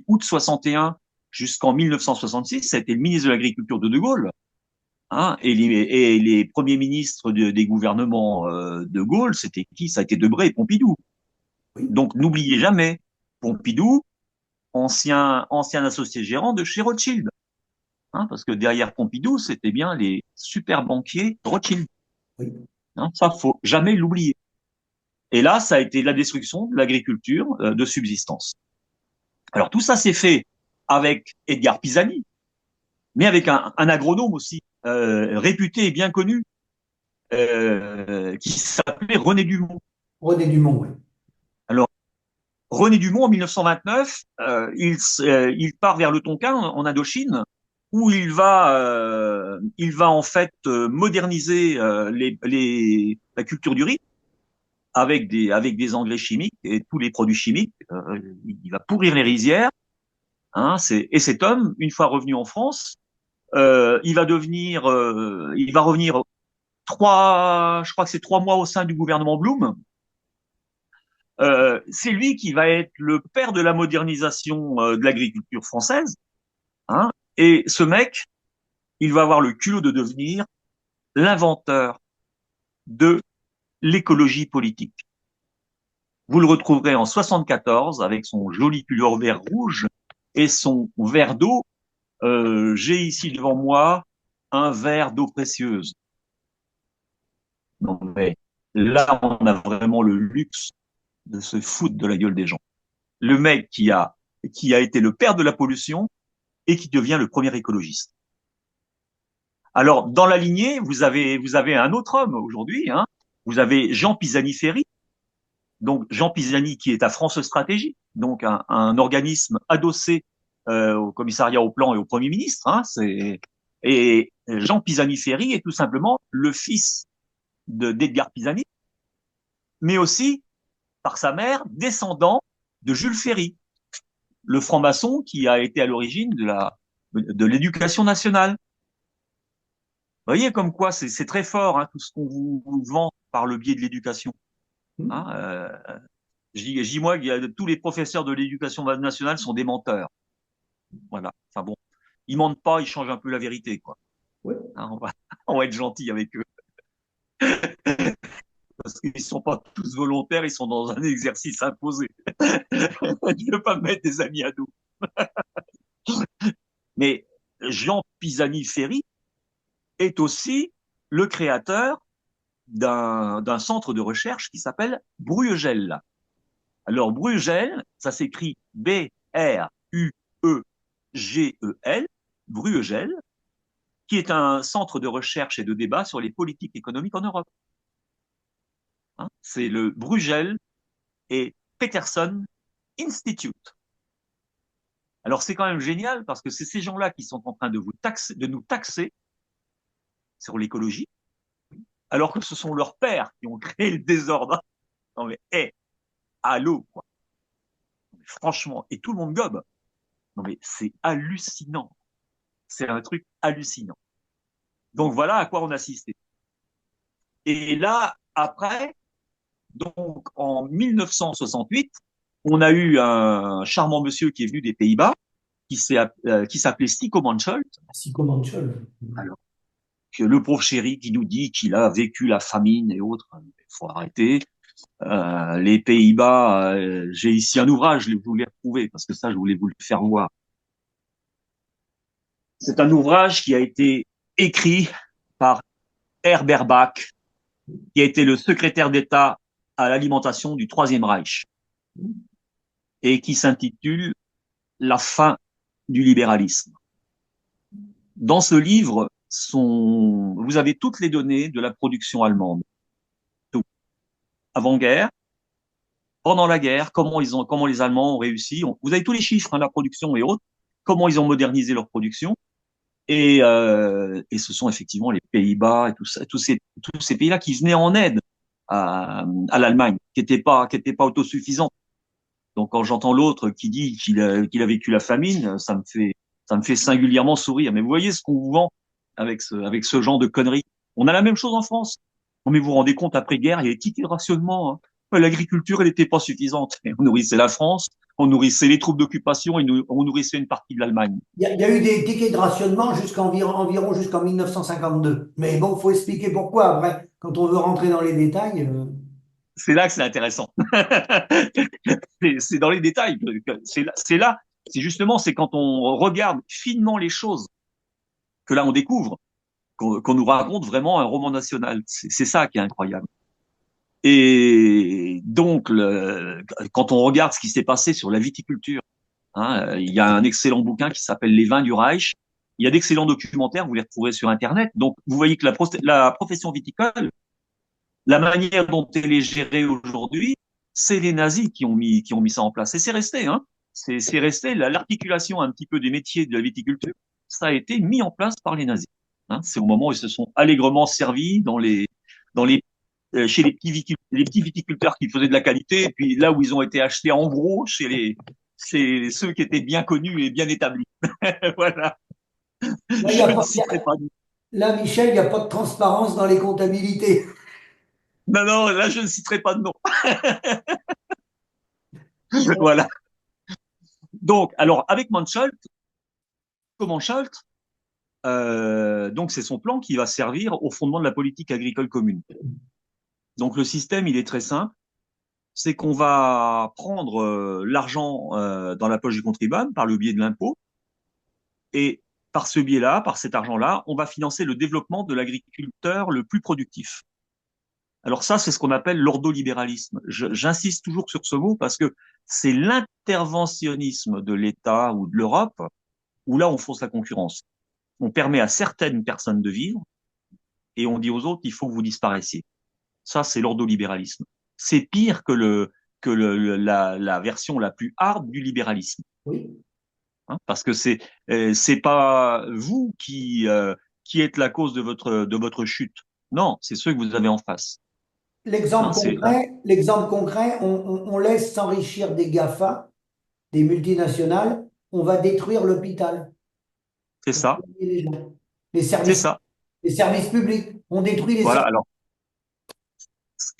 août 61 jusqu'en 1966. Ça a été le ministre de l'Agriculture de Gaulle, hein. Et les premiers ministres des gouvernements de Gaulle, c'était qui? Ça a été Debré et Pompidou. Oui. Donc n'oubliez jamais, Pompidou, ancien associé gérant de chez Rothschild, hein, parce que derrière Pompidou, c'était bien les super banquiers Rothschild. Oui. Hein, ça, faut jamais l'oublier. Et là, ça a été la destruction de l'agriculture de subsistance. Alors tout ça s'est fait avec Edgar Pisani, mais avec un agronome aussi réputé et bien connu qui s'appelait René Dumont. René Dumont, oui. Alors René Dumont, en 1929, il part vers le Tonkin en Indochine, où il va en fait moderniser la culture du riz avec des engrais chimiques et tous les produits chimiques. Il va pourrir les rizières. Hein, et cet homme, une fois revenu en France, il va revenir je crois que c'est 3 mois au sein du gouvernement Blum. C'est lui qui va être le père de la modernisation de l'agriculture française. Hein, et ce mec, il va avoir le culot de devenir l'inventeur de l'écologie politique. Vous le retrouverez en 74 avec son joli pull vert rouge et son verre d'eau. J'ai ici devant moi un verre d'eau précieuse. Non, mais là, on a vraiment le luxe de se foutre de la gueule des gens. Le mec qui a été le père de la pollution et qui devient le premier écologiste. Alors, dans la lignée, vous avez un autre homme aujourd'hui, hein. Vous avez Jean Pisani-Ferry. Donc, Jean Pisani qui est à France Stratégie, donc un organisme adossé au commissariat au plan et au Premier ministre, hein. Et Jean Pisani-Ferry est tout simplement le fils d'Edgar Pisani, mais aussi, par sa mère, descendant de Jules Ferry, le franc-maçon qui a été à l'origine de l'éducation nationale. voyez comme quoi c'est très fort, hein, tout ce qu'on vous vend par le biais de l'éducation. Hein, je dis moi, tous les professeurs de l'éducation nationale sont des menteurs. Voilà. Enfin bon, ils mentent pas, ils changent un peu la vérité, quoi. Oui. Hein, on va être gentil avec eux. Parce qu'ils sont pas tous volontaires, ils sont dans un exercice imposé. Je ne veux pas mettre des amis à dos. Mais Jean Pisani-Ferry est aussi le créateur d'un centre de recherche qui s'appelle Bruegel. Alors, Bruegel, ça s'écrit B-R-U-E-G-E-L, Bruegel, qui est un centre de recherche et de débat sur les politiques économiques en Europe. Hein, c'est le Bruegel et Peterson Institute. Alors, c'est quand même génial parce que c'est ces gens-là qui sont en train de nous taxer sur l'écologie, alors que ce sont leurs pères qui ont créé le désordre. Non mais, allô, quoi. Franchement, et tout le monde gobe. Non mais, c'est hallucinant. C'est un truc hallucinant. Donc voilà à quoi on assistait. Et là, après, donc en 1968, on a eu un charmant monsieur qui est venu des Pays-Bas, qui s'appelait Stico Mansholt. Psychomanchol. Alors, que le pauvre chéri qui nous dit qu'il a vécu la famine et autres, il faut arrêter. Les Pays-Bas, j'ai ici un ouvrage, je voulais retrouver parce que ça, je voulais vous le faire voir. C'est un ouvrage qui a été écrit par Herbert Bach, qui a été le secrétaire d'État à l'alimentation du Troisième Reich et qui s'intitule La fin du libéralisme. Dans ce livre, vous avez toutes les données de la production allemande. Tout. Avant-guerre, pendant la guerre, comment les Allemands ont réussi. Vous avez tous les chiffres, hein, la production et autres, comment ils ont modernisé leur production. Et ce sont effectivement les Pays-Bas et tout ça, tous ces pays-là qui venaient en aide à l'Allemagne, qui n'étaient pas autosuffisants. Donc quand j'entends l'autre qui dit qu'il a vécu la famine, ça me fait singulièrement sourire. Mais vous voyez ce qu'on vous vend avec ce genre de conneries. On a la même chose en France. Non, mais vous vous rendez compte, après-guerre, il y a des tickets de rationnement. Hein. L'agriculture, elle n'était pas suffisante. Et on nourrissait la France, on nourrissait les troupes d'occupation et on nourrissait une partie de l'Allemagne. Il y a eu des tickets de rationnement environ jusqu'en 1952. Mais bon, il faut expliquer pourquoi après. Quand on veut rentrer dans les détails. C'est là que c'est intéressant. C'est dans les détails. C'est justement, c'est quand on regarde finement les choses que là on découvre qu'on nous raconte vraiment un roman national. C'est ça qui est incroyable. Et donc, quand on regarde ce qui s'est passé sur la viticulture, hein, il y a un excellent bouquin qui s'appelle Les vins du Reich. Il y a d'excellents documentaires, vous les retrouverez sur Internet. Donc, vous voyez que la profession viticole, la manière dont elle est gérée aujourd'hui, c'est les nazis qui ont mis ça en place. Et c'est resté, hein. C'est resté l'articulation un petit peu des métiers de la viticulture. Ça a été mis en place par les nazis. Hein. C'est au moment où ils se sont allègrement servis dans les, chez les petits viticulteurs qui faisaient de la qualité, et puis là où ils ont été achetés en gros chez ceux qui étaient bien connus et bien établis. Voilà. Là, Je ne citerai pas. là, Michel, il n'y a pas de transparence dans les comptabilités. Non, non, là, je ne citerai pas de nom. Voilà. Donc, alors, avec Mansholt, comment Schult, donc c'est son plan qui va servir au fondement de la politique agricole commune. Donc, le système, il est très simple. C'est qu'on va prendre l'argent dans la poche du contribuable par le biais de l'impôt. Et par ce biais-là, par cet argent-là, on va financer le développement de l'agriculteur le plus productif. Alors ça, c'est ce qu'on appelle l'ordolibéralisme. J'insiste toujours sur ce mot parce que c'est l'interventionnisme de l'État ou de l'Europe où là, on fausse la concurrence. On permet à certaines personnes de vivre et on dit aux autres, il faut que vous disparaissiez. Ça, c'est l'ordolibéralisme. C'est pire que la version la plus hard du libéralisme. Oui. Hein, parce que c'est pas vous qui êtes la cause de votre chute. Non, c'est ceux que vous avez en face. Hein, L'exemple concret, on laisse s'enrichir des GAFA, des multinationales, on va détruire l'hôpital. c'est Pour ça, soigner les gens. Les c'est services, ça. Les services publics. On détruit les Voilà. services.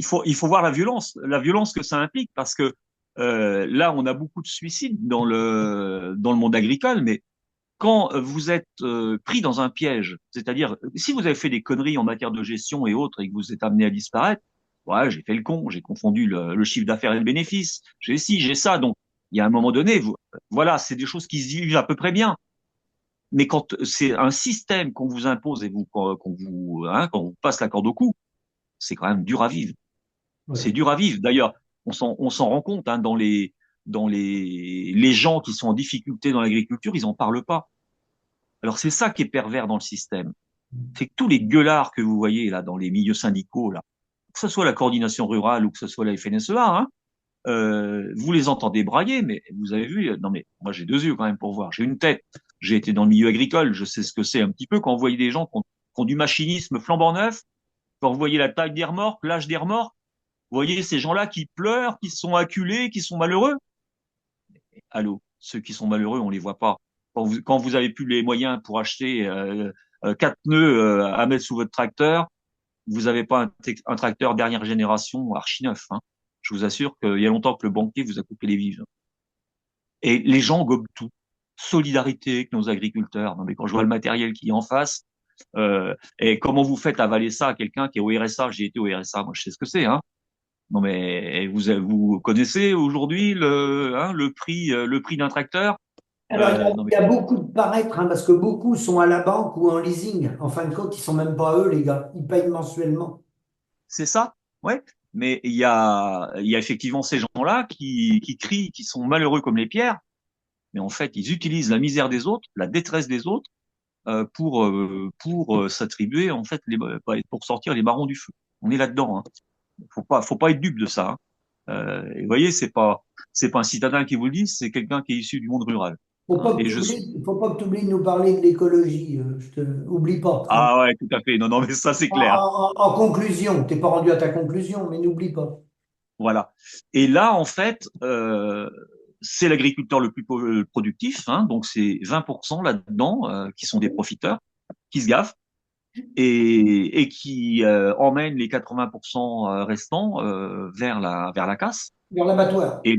Alors, il faut voir la violence que ça implique, parce que là, on a beaucoup de suicides dans le monde agricole, mais quand vous êtes pris dans un piège, c'est-à-dire si vous avez fait des conneries en matière de gestion et autres et que vous êtes amené à disparaître, ouais, j'ai fait le con, j'ai confondu le chiffre d'affaires et le bénéfice, j'ai ci, j'ai ça, donc il y a un moment donné, voilà, c'est des choses qui se diluent à peu près bien. Mais quand c'est un système qu'on vous impose et qu'on vous passe la corde au cou, c'est quand même dur à vivre. C'est Ouais. dur à vivre. D'ailleurs, on s'en rend compte hein, les gens qui sont en difficulté dans l'agriculture, ils en parlent pas. Alors c'est ça qui est pervers dans le système. C'est que tous les gueulards que vous voyez là dans les milieux syndicaux là, que ce soit la coordination rurale ou que ce soit la FNSEA, hein, vous les entendez brailler, mais vous avez vu, non mais moi j'ai deux yeux quand même pour voir, j'ai une tête, j'ai été dans le milieu agricole, je sais ce que c'est un petit peu quand vous voyez des gens qui ont du machinisme flambant neuf, quand vous voyez la taille des remorques, l'âge des remorques, vous voyez ces gens-là qui pleurent, qui sont acculés, qui sont malheureux. Allô, ceux qui sont malheureux, on les voit pas. Quand vous avez plus les moyens pour acheter quatre nœuds à mettre sous votre tracteur, vous n'avez pas un tracteur dernière génération archi neuf. Hein. Je vous assure qu'il y a longtemps que le banquier vous a coupé les vives. Et les gens gobent tout. Solidarité avec nos agriculteurs. Non mais quand je vois le matériel qui est en face, et comment vous faites avaler ça à quelqu'un qui est au RSA? J'ai été au RSA, moi je sais ce que c'est. Hein. Non mais vous connaissez aujourd'hui le prix d'un tracteur? Alors, Non mais il y a beaucoup de paraître, hein, parce que beaucoup sont à la banque ou en leasing. En fin de compte, ils sont même pas eux, les gars. Ils payent mensuellement. c'est ça, ouais. Mais il y a effectivement ces gens-là qui crient, qui sont malheureux comme les pierres, mais en fait ils utilisent la misère des autres, la détresse des autres pour s'attribuer en fait pour sortir les barons du feu. On est là-dedans. Hein. Faut pas être dupe de ça. Hein. Et vous voyez, c'est pas un citadin qui vous le dit, c'est quelqu'un qui est issu du monde rural. Hein. Et je suis Faut pas que tu oublies de nous parler de l'écologie. Je te, oublie pas. Hein. ah ouais, tout à fait. Non, non, mais ça c'est En, clair. en conclusion, t'es pas rendu à ta conclusion, mais n'oublie pas. Voilà. Et là, en fait, c'est l'agriculteur le plus productif, hein, donc c'est 20% là-dedans qui sont des profiteurs, qui se gaffent et qui emmènent les 80% restants vers la casse. Vers l'abattoir. Et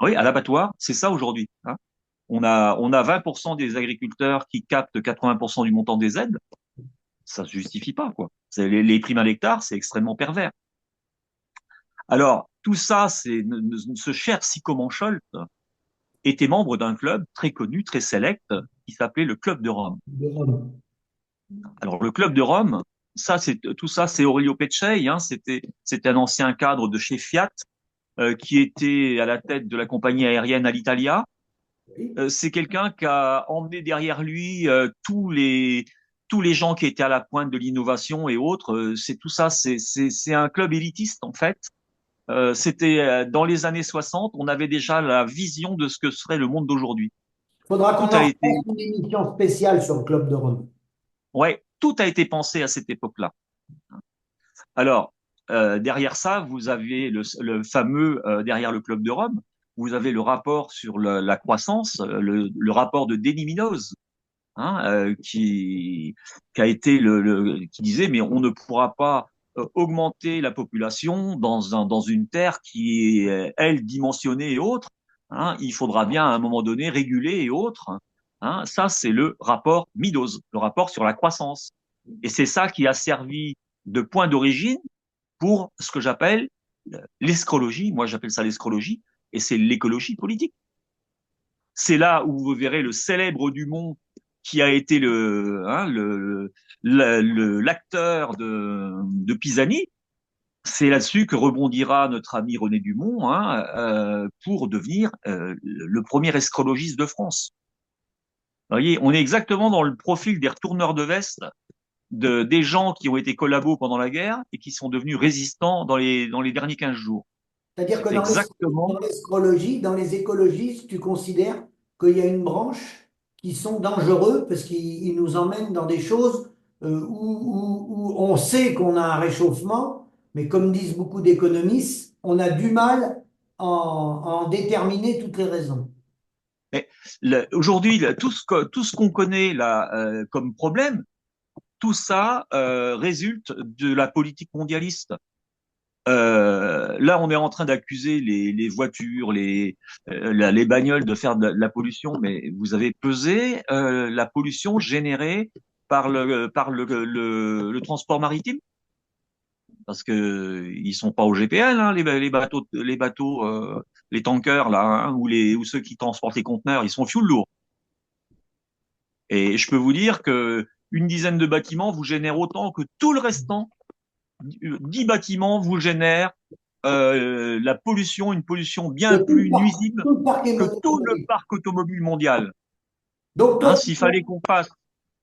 oui, à l'abattoir, c'est ça aujourd'hui. Hein. On a 20% des agriculteurs qui captent 80% du montant des aides. Ça se justifie pas, quoi. Les primes à l'hectare, c'est extrêmement pervers. Alors, tout ça, ce cher Sicko Mansholt était membre d'un club très connu, très sélect, qui s'appelait le Club de Rome. De Rome. Alors, le Club de Rome, tout ça, c'est Aurelio Peccei, hein, c'était un ancien cadre de chez Fiat, qui était à la tête de la compagnie aérienne Alitalia. Oui. C'est quelqu'un qui a emmené derrière lui tous les gens qui étaient à la pointe de l'innovation et autres. C'est tout ça, c'est un club élitiste en fait. C'était dans les années 60, on avait déjà la vision de ce que serait le monde d'aujourd'hui. Faudra Tout qu'on a en été, fasse une émission spéciale sur le Club de Rome. ouais, tout a été pensé à cette époque-là. Alors, derrière ça, vous avez le fameux, derrière le Club de Rome, vous avez le rapport sur la croissance, le rapport de Denis Minos, hein, qui a été qui disait, mais on ne pourra pas augmenter la population dans une terre qui est, elle, dimensionnée et autre. Hein, il faudra bien, à un moment donné, réguler et autres. Hein, ça, c'est le rapport Midos, le rapport sur la croissance. Et c'est ça qui a servi de point d'origine pour ce que j'appelle l'escrologie. Moi, j'appelle ça l'escrologie, et c'est l'écologie politique. C'est là où vous verrez le célèbre Dumont qui a été l'acteur de Pisani. C'est là-dessus que rebondira notre ami René Dumont hein, pour devenir le premier escrologiste de France. Vous voyez, on est exactement dans le profil des retourneurs de veste des gens qui ont été collabos pendant la guerre et qui sont devenus résistants dans les derniers 15 jours. C'est-à-dire que C'est exactement. dans l'astrologie, dans les écologistes, tu considères qu'il y a une branche qui sont dangereux parce qu'ils nous emmènent dans des choses où on sait qu'on a un réchauffement, mais comme disent beaucoup d'économistes, on a du mal à en déterminer toutes les raisons. Aujourd'hui, tout ce qu'on connaît là comme problème, tout ça résulte de la politique mondialiste. Là, on est en train d'accuser les voitures, les bagnoles de faire de la pollution, mais vous avez pesé la pollution générée par le transport maritime, parce que ils sont pas au GPL, hein, les tankers là, hein, ou ceux qui transportent les conteneurs, ils sont au fioul lourd. Et je peux vous dire que une dizaine de bâtiments vous génèrent autant que tout le restant. 10 bâtiments vous génèrent la pollution, une pollution bien plus nuisible Tout le parc que tout le automobile. parc automobile mondial. Donc Hein, toi, s'il fallait qu'on fasse,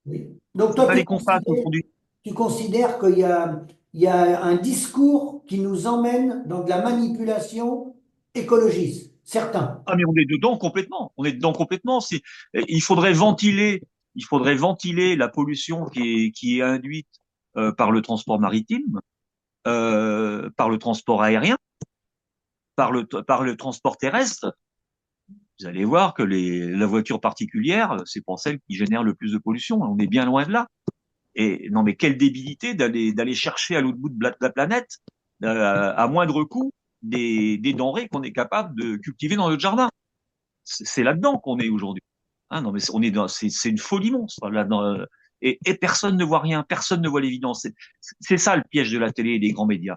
oui. Donc s'il toi, fallait qu'on fasse aujourd'hui. tu considères il y a un discours qui nous emmène dans de la manipulation écologiste, certains. Ah, mais on est dedans complètement. On est dedans complètement. Il faudrait ventiler, il faudrait ventiler la pollution qui est induite par le transport maritime, par le transport aérien, par le transport terrestre. Vous allez voir que la voiture particulière, c'est pour celle qui génère le plus de pollution. On est bien loin de là. Et non, mais quelle débilité d'aller chercher à l'autre bout de la planète, à moindre coût, des denrées qu'on est capable de cultiver dans notre jardin. C'est là-dedans qu'on est aujourd'hui. Hein, non, mais c'est une folie monstre là-dedans. Et personne ne voit rien, personne ne voit l'évidence. C'est ça le piège de la télé et des grands médias.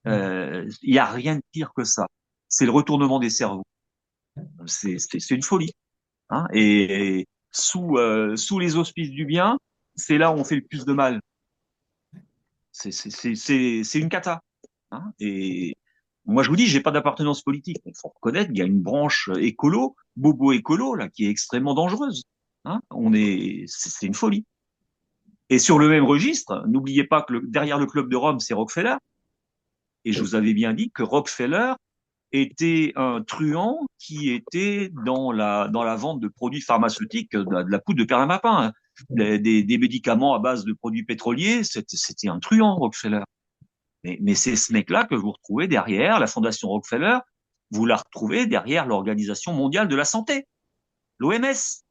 Il y a rien de pire que ça. C'est le retournement des cerveaux. C'est une folie. Hein, et sous les auspices du bien, c'est là où on fait le plus de mal. C'est une cata. Hein, et moi, je vous dis, j'ai pas d'appartenance politique. Il faut reconnaître qu'il y a une branche écolo, bobo écolo, là, qui est extrêmement dangereuse. Hein, c'est une folie. Et sur le même registre, n'oubliez pas que derrière le Club de Rome, c'est Rockefeller. Et je vous avais bien dit que Rockefeller était un truand qui était dans la vente de produits pharmaceutiques, de la poudre de perlimpinpin, hein. Des médicaments à base de produits pétroliers, c'était un truand, Rockefeller. Mais c'est ce mec-là que vous retrouvez derrière la Fondation Rockefeller, vous la retrouvez derrière l'Organisation mondiale de la santé, l'OMS.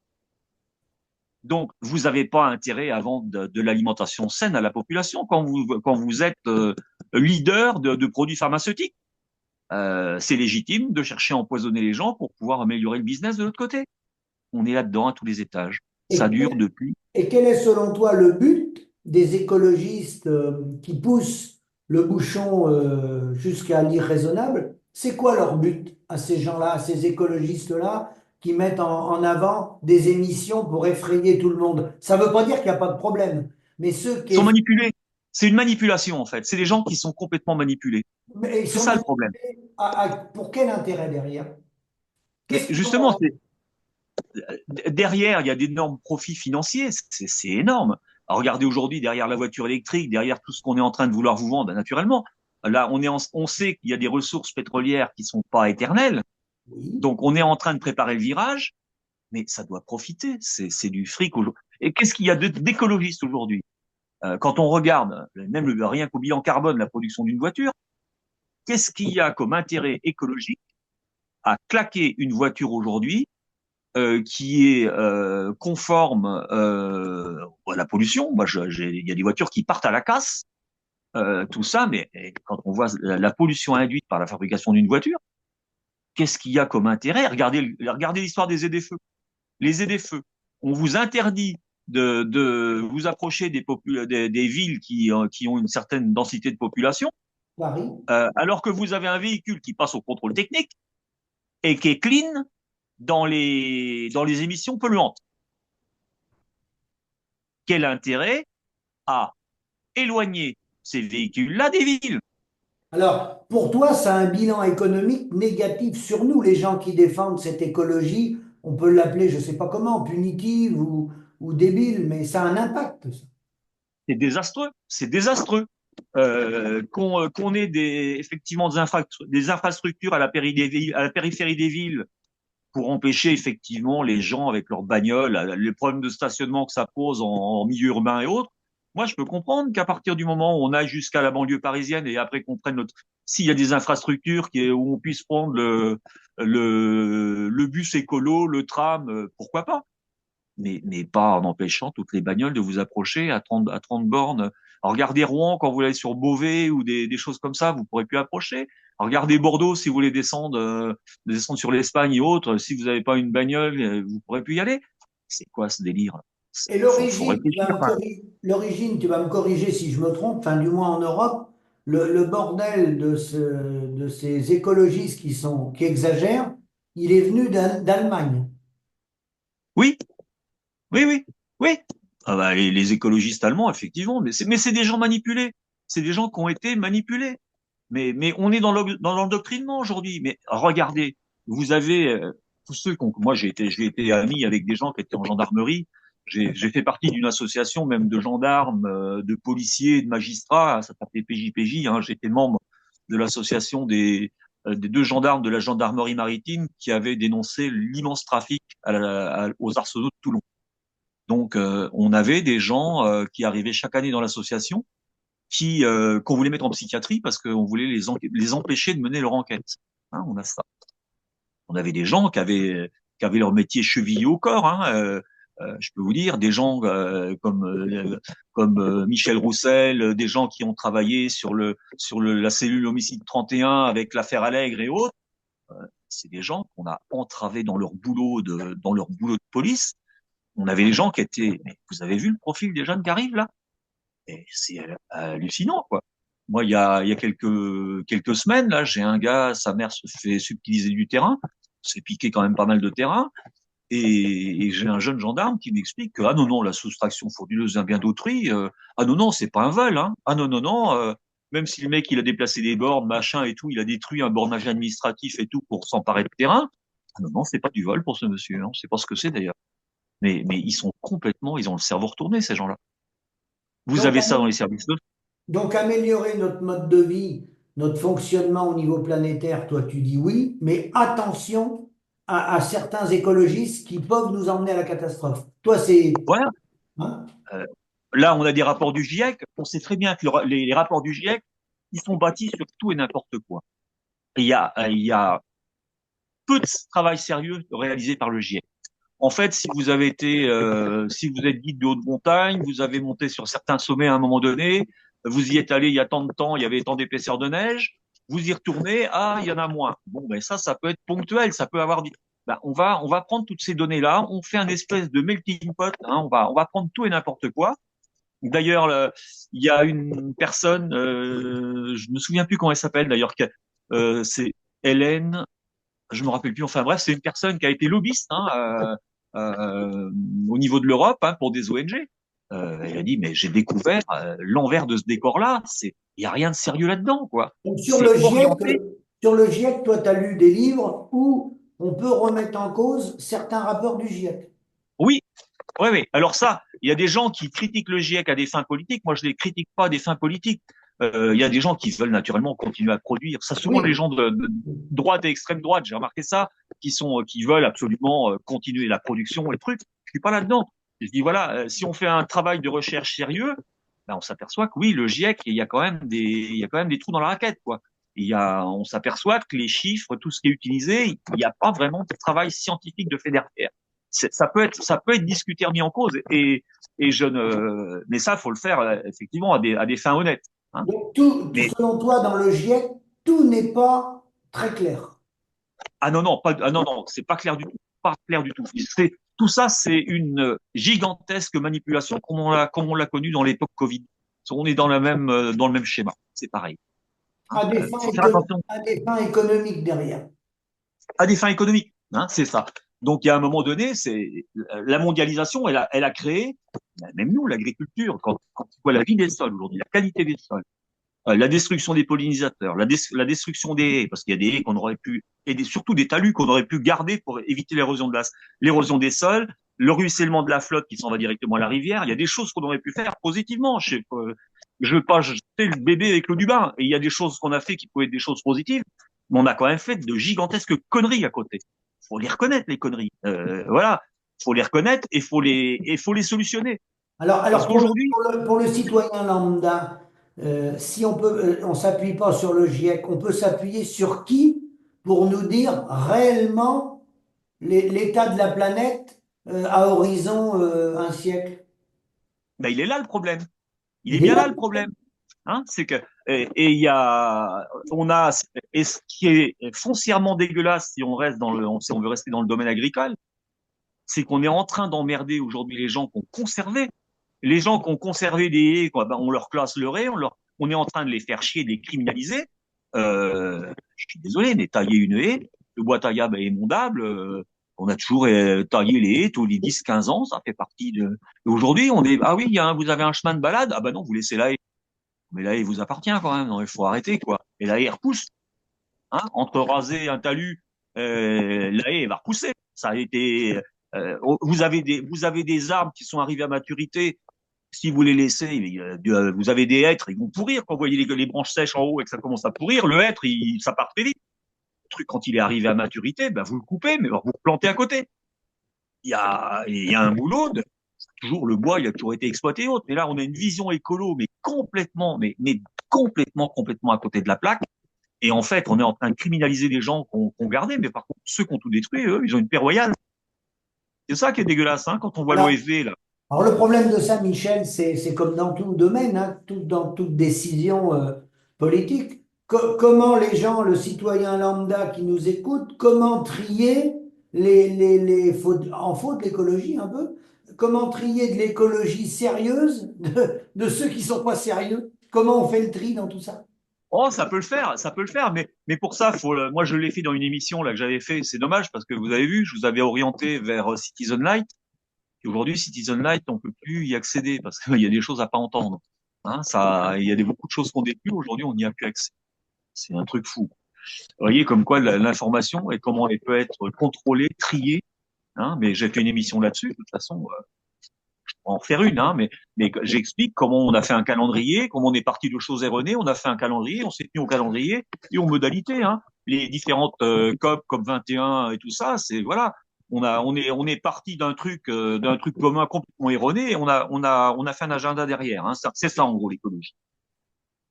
Donc, vous n'avez pas intérêt à vendre de l'alimentation saine à la population quand vous êtes leader de produits pharmaceutiques. C'est légitime de chercher à empoisonner les gens pour pouvoir améliorer le business de l'autre côté. On est là-dedans à tous les étages. Ça Et, dure depuis. et quel est selon toi le but des écologistes qui poussent le bouchon jusqu'à l'irraisonnable? C'est quoi leur but à ces gens-là, à ces écologistes-là qui mettent en avant des émissions pour effrayer tout le monde? Ça ne veut pas dire qu'il n'y a pas de problème, mais ceux Ils sont qui manipulés. C'est une manipulation, en fait. C'est des gens qui sont complètement manipulés. mais ils C'est sont ça le problème. manipulés pour quel intérêt derrière? Mais Qu'est-ce qu'ils justement, ont? derrière, il y a d'énormes profits financiers. C'est énorme. Alors, regardez aujourd'hui, derrière la voiture électrique, derrière tout ce qu'on est en train de vouloir vous vendre, ben, naturellement, là, on sait qu'il y a des ressources pétrolières qui sont pas éternelles. Oui, Donc, on est en train de préparer le virage, mais ça doit profiter. C'est du fric aujourd'hui. Et qu'est-ce qu'il y a d'écologistes aujourd'hui? Quand on regarde, même rien qu'au bilan carbone, la production d'une voiture, qu'est-ce qu'il y a comme intérêt écologique à claquer une voiture aujourd'hui qui est conforme à la pollution? Moi, il y a des voitures qui partent à la casse, tout ça, mais quand on voit la pollution induite par la fabrication d'une voiture, qu'est-ce qu'il y a comme intérêt? Regardez l'histoire des ZFE. Les ZFE, on vous interdit de vous approcher des villes qui ont une certaine densité de population, Paris. alors que vous avez un véhicule qui passe au contrôle technique et qui est clean dans les émissions polluantes. Quel intérêt à éloigner ces véhicules-là des villes? Alors, pour toi, ça a un bilan économique négatif sur nous, les gens qui défendent cette écologie. On peut l'appeler, je ne sais pas comment, punitive ou débile, mais ça a un impact, ça. C'est désastreux, c'est désastreux. Qu'on ait effectivement des infrastructures à la périphérie des villes pour empêcher effectivement les gens avec leurs bagnoles, les problèmes de stationnement que ça pose en milieu urbain et autres. Moi, je peux comprendre qu'à partir du moment où on aille jusqu'à la banlieue parisienne et après qu'on prenne s'il y a des infrastructures où on puisse prendre le bus écolo, le tram, pourquoi pas? mais pas en empêchant toutes les bagnoles de vous approcher à 30 bornes. Alors, regardez Rouen quand vous allez sur Beauvais ou des choses comme ça, vous pourrez plus approcher. Alors, regardez Bordeaux si vous voulez descendre sur l'Espagne et autres. Si vous n'avez pas une bagnole, vous pourrez plus y aller. C'est quoi ce délire? Et Faut l'origine, réfléchir. l'origine, tu vas me corriger si je me trompe, enfin du moins en Europe, le bordel de ces écologistes qui exagèrent, il est venu d'Allemagne. Oui, oui, oui, oui. Ah bah, les écologistes allemands, effectivement, mais c'est des gens manipulés. C'est des gens qui ont été manipulés. Mais on est dans l'endoctrinement aujourd'hui. Mais regardez, vous avez tous ceux qui ont, moi j'ai été ami avec des gens qui étaient en gendarmerie. J'ai fait partie d'une association même de gendarmes, de policiers, de magistrats. Ça s'appelait PJPJ. Hein. J'étais membre de l'association des deux gendarmes de la gendarmerie maritime qui avaient dénoncé l'immense trafic aux arsenaux de Toulon. Donc on avait des gens qui arrivaient chaque année dans l'association qu'on voulait mettre en psychiatrie parce qu'on voulait les empêcher de mener leur enquête. Hein, on a ça. On avait des gens qui avaient leur métier chevillé au corps. Hein, je peux vous dire, des gens comme Michel Roussel, des gens qui ont travaillé la cellule homicide 31 avec l'affaire Allègre et autres. C'est des gens qu'on a entravés dans leur boulot de police. On avait des gens qui étaient, mais vous avez vu le profil des jeunes qui arrivent là? Et c'est hallucinant, quoi. Moi, il y a quelques semaines, là, j'ai un gars, sa mère se fait subtiliser du terrain, s'est piqué quand même pas mal de terrain, et j'ai un jeune gendarme qui m'explique que, ah non, non, la soustraction frauduleuse d'un bien d'autrui, ah non, non, c'est pas un vol, hein. Ah non, non, non, même si le mec, il a déplacé des bornes, machin et tout, il a détruit un bornage administratif et tout pour s'emparer de terrain, ah non, non, c'est pas du vol pour ce monsieur, hein. On sait pas ce que c'est d'ailleurs. Mais ils ont le cerveau retourné, ces gens-là. Vous Donc, avez ça dans les services. donc améliorer notre mode de vie, notre fonctionnement au niveau planétaire, toi tu dis oui, mais attention à certains écologistes qui peuvent nous emmener à la catastrophe. Toi c'est... Voilà. Hein. Euh, Là, on a des rapports du GIEC. On sait très bien que les rapports du GIEC, ils sont bâtis sur tout et n'importe quoi. Et il y a peu de travail sérieux réalisé par le GIEC. En fait, si vous êtes guide de haute montagne, vous avez monté sur certains sommets à un moment donné, vous y êtes allé il y a tant de temps, il y avait tant d'épaisseur de neige, vous y retournez, ah, il y en a moins. Bon, ben ça peut être ponctuel, ça peut avoir. Ben, on va prendre toutes ces données-là, on fait un espèce de melting pot, hein, on va prendre tout et n'importe quoi. D'ailleurs, il y a une personne, je me souviens plus comment elle s'appelle d'ailleurs, c'est Hélène, je me rappelle plus. Enfin bref, c'est une personne qui a été lobbyiste au niveau de l'Europe hein, pour des ONG. Elle a dit mais j'ai découvert l'envers de ce décor-là. Il y a rien de sérieux là-dedans quoi. Donc, C'est orienté. Sur le GIEC, toi tu as lu des livres où on peut remettre en cause certains rapports du GIEC. Oui, oui, oui. Alors ça, il y a des gens qui critiquent le GIEC à des fins politiques. Moi, je les critique pas à des fins politiques. Il y a des gens qui veulent naturellement continuer à produire. Ça, souvent les Oui. gens de droite et extrême droite, j'ai remarqué ça, qui veulent absolument continuer la production et le truc. Je suis pas là-dedans. Je dis voilà, si on fait un travail de recherche sérieux, ben, on s'aperçoit que oui, le GIEC, il y a quand même des trous dans la raquette, quoi. On s'aperçoit que les chiffres, tout ce qui est utilisé, il n'y a pas vraiment de travail scientifique de fait derrière. Ça peut être discuté, remis en cause, et mais ça, faut le faire effectivement à des fins honnêtes. Hein. Donc, Mais selon toi, dans le GIEC, tout n'est pas très clair. ah non non, pas ah non non, c'est pas clair du tout, pas clair du tout. C'est tout ça, c'est une gigantesque manipulation comme on l'a connu dans l'époque Covid. On est dans le même schéma. C'est pareil. Hein. Faut faire attention À des fins économiques derrière. à des fins économiques. Hein, c'est ça. Donc, il y a un moment donné, c'est la mondialisation, elle a créé, même nous, l'agriculture, quand on voit la vie des sols aujourd'hui, la qualité des sols, la destruction des pollinisateurs, la destruction des haies, parce qu'il y a des haies qu'on aurait pu, surtout des talus qu'on aurait pu garder pour éviter l'érosion des sols, le ruissellement de la flotte qui s'en va directement à la rivière. Il y a des choses qu'on aurait pu faire positivement. Je veux pas jeter le bébé avec l'eau du bain. Et il y a des choses qu'on a fait qui pouvaient être des choses positives, mais on a quand même fait de gigantesques conneries à côté. Faut les reconnaître, les conneries. Voilà. Faut les reconnaître et faut les solutionner. Parce Alors qu'aujourd'hui, pour le citoyen lambda, si on peut, on s'appuie pas sur le GIEC, on peut s'appuyer sur qui pour nous dire réellement l'état de la planète à horizon un siècle. Ben, il est là le problème. Il est Il est bien là. là le problème. Hein, c'est que et il y a on a et ce qui est foncièrement dégueulasse si on reste dans le si on veut rester dans le domaine agricole, c'est qu'on est en train d'emmerder aujourd'hui les gens qui ont conservé les gens qui ont conservé des haies, quoi, ben on leur classe leur haie, on est en train de les faire chier, de les criminaliser. Je suis désolé, mais tailler une haie, le bois taillable est émondable. On a toujours taillé les haies tous les 10, 15 ans, ça fait partie de. Et aujourd'hui, on est ah oui, vous avez un chemin de balade, ah ben non, vous laissez la haie. Mais la haie vous appartient quand même, non, il faut arrêter quoi. Et la haie repousse, hein, entre raser un talus, la haie va repousser. Ça a été, vous avez des arbres qui sont arrivés à maturité. Si vous les laissez, vous avez des hêtres, ils vont pourrir. Quand vous voyez les branches sèches en haut et que ça commence à pourrir, le hêtre, ça part très vite. Le truc, quand il est arrivé à maturité, ben, vous le coupez, mais vous le plantez à côté. Il y a un boulot de, toujours le bois, il a toujours été exploité et autres. Mais là, on a une vision écolo, mais complètement, mais complètement, complètement à côté de la plaque. Et en fait, on est en train de criminaliser les gens qu'on gardé, mais par contre, ceux qui ont tout détruit, eux, ils ont une paix royale. C'est ça qui est dégueulasse, hein, quand on voit Alors, l'OFV, là. alors le problème de ça, Michel, c'est comme dans tout domaine, hein, dans toute décision politique. Comment les gens, le citoyen lambda qui nous écoute, comment trier les fautes, en faute l'écologie un peu, comment trier de l'écologie sérieuse de ceux qui sont pas sérieux? Comment on fait le tri dans tout ça? Oh, ça peut le faire, mais pour ça, moi je l'ai fait dans une émission là que j'avais fait. C'est dommage parce que vous avez vu, je vous avais orienté vers Citizen Light. Et aujourd'hui, Citizen Light, on peut plus y accéder parce qu'il y a des choses à pas entendre. Hein, ça, il y a beaucoup de choses qu'on détruit. Aujourd'hui, on n'y a plus accès. C'est un truc fou. Vous voyez comme quoi l'information et comment elle peut être contrôlée, triée. Hein, mais j'ai fait une émission là-dessus. De toute façon, en faire une, hein, mais j'explique comment on a fait un calendrier, comment on est parti de choses erronées, on a fait un calendrier, on s'est tenu au calendrier et aux modalités, hein. Les différentes COP 21 et tout ça, c'est voilà, on est parti d'un truc commun complètement erroné et on a fait un agenda derrière, hein. C'est ça en gros l'écologie.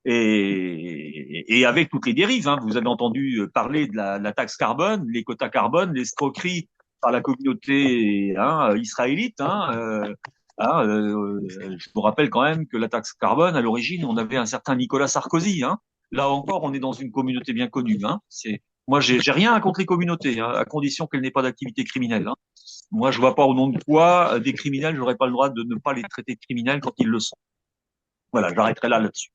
Et avec toutes les dérives, hein, vous avez entendu parler de la taxe carbone, les quotas carbone, l'escroquerie par la communauté hein, israélite. Je vous rappelle quand même que la taxe carbone, à l'origine, on avait un certain Nicolas Sarkozy. Hein. Là encore, on est dans une communauté bien connue. Hein. Moi, j'ai rien contre les communautés, hein, à condition qu'elles n'aient pas d'activité criminelle. Hein. Moi, je vois pas au nom de quoi des criminels, j'aurais pas le droit de ne pas les traiter de criminels quand ils le sont. Voilà, j'arrêterai là-dessus.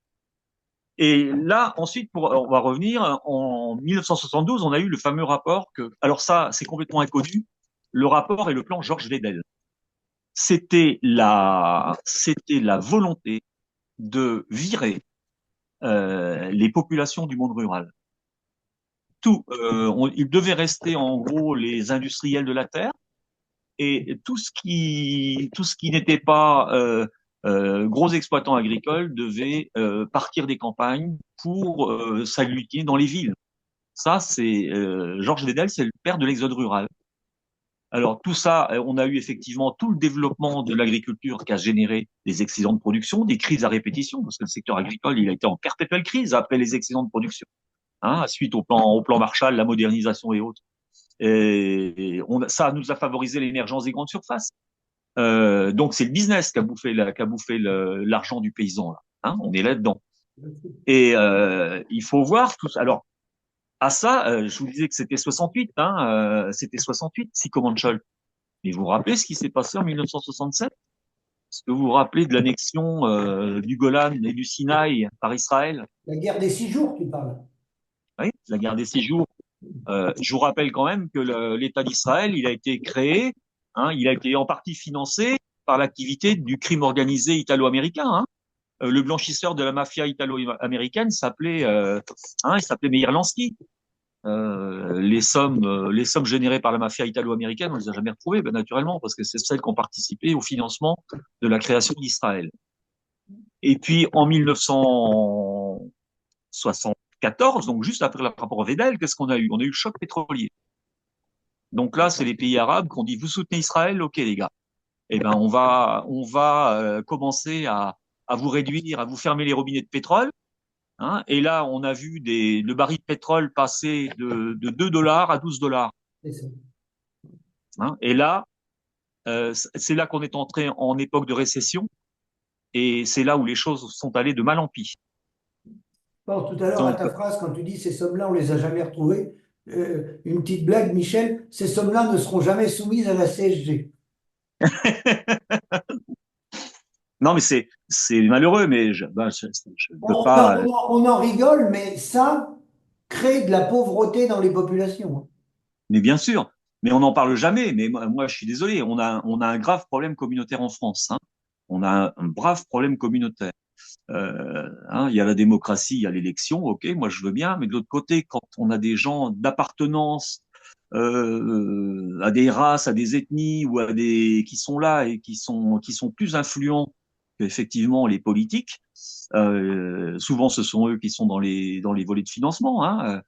Et là, ensuite, on va revenir, en 1972, on a eu le fameux rapport alors ça, c'est complètement inconnu, le rapport et le plan Georges Vedel. C'était la volonté de virer les populations du monde rural. Il devait rester en gros les industriels de la terre et tout ce qui n'était pas gros exploitants agricoles devait partir des campagnes pour s'agglutiner dans les villes. Ça, c'est Georges Vedel, c'est le père de l'exode rural. Alors tout ça, on a eu effectivement tout le développement de l'agriculture qui a généré des excédents de production, des crises à répétition, parce que le secteur agricole, il a été en perpétuelle crise après les excédents de production, hein, suite au plan Marshall, la modernisation et autres. Ça nous a favorisé l'émergence des grandes surfaces. Donc c'est le business qui a bouffé l'argent du paysan là. Hein, on est là-dedans. Et il faut voir tout ça. Alors à ça, je vous disais que c'était 68, hein, c'était 68, Sikomanchol. Et vous vous rappelez ce qui s'est passé en 1967? Est-ce que vous vous rappelez de l'annexion du Golan et du Sinaï par Israël? La guerre des 6 jours, tu parles. Oui, la guerre des 6 jours. Je vous rappelle quand même que l'État d'Israël, il a été créé, hein, il a été en partie financé par l'activité du crime organisé italo-américain. Hein. Le blanchisseur de la mafia italo-américaine il s'appelait Meir Lansky. Les sommes générées par la mafia italo-américaine, on les a jamais retrouvées, ben, naturellement, parce que c'est celles qui ont participé au financement de la création d'Israël. Et puis en 1974, donc juste après le rapport Vedel, qu'est-ce qu'on a eu? On a eu le choc pétrolier. Donc là, c'est les pays arabes qui ont dit vous soutenez Israël, ok les gars. Eh ben on va commencer à vous réduire, à vous fermer les robinets de pétrole. Hein, et là, on a vu le baril de pétrole passer de 2 dollars à 12 dollars. C'est ça. Hein, et là, c'est là qu'on est entré en époque de récession et c'est là où les choses sont allées de mal en pis. Bon, tout à l'heure, à Donc, ta phrase, quand tu dis ces sommes-là, on les a jamais retrouvées, une petite blague, Michel, ces sommes-là ne seront jamais soumises à la CSG. non, mais c'est malheureux, mais je On, peux on en, pas. on en- on en rigole, mais ça crée de la pauvreté dans les populations, hein. Mais bien sûr, mais on n'en parle jamais. Mais moi, je suis désolé, on a un grave problème communautaire en France. Hein. On a un brave problème communautaire. Il y a la démocratie, il y a l'élection, ok, moi je veux bien, mais de l'autre côté, quand on a des gens d'appartenance à des races, à des ethnies ou à des qui sont là et qui sont plus influents qu'effectivement les politiques, souvent ce sont eux qui sont dans les volets de financement. Hein.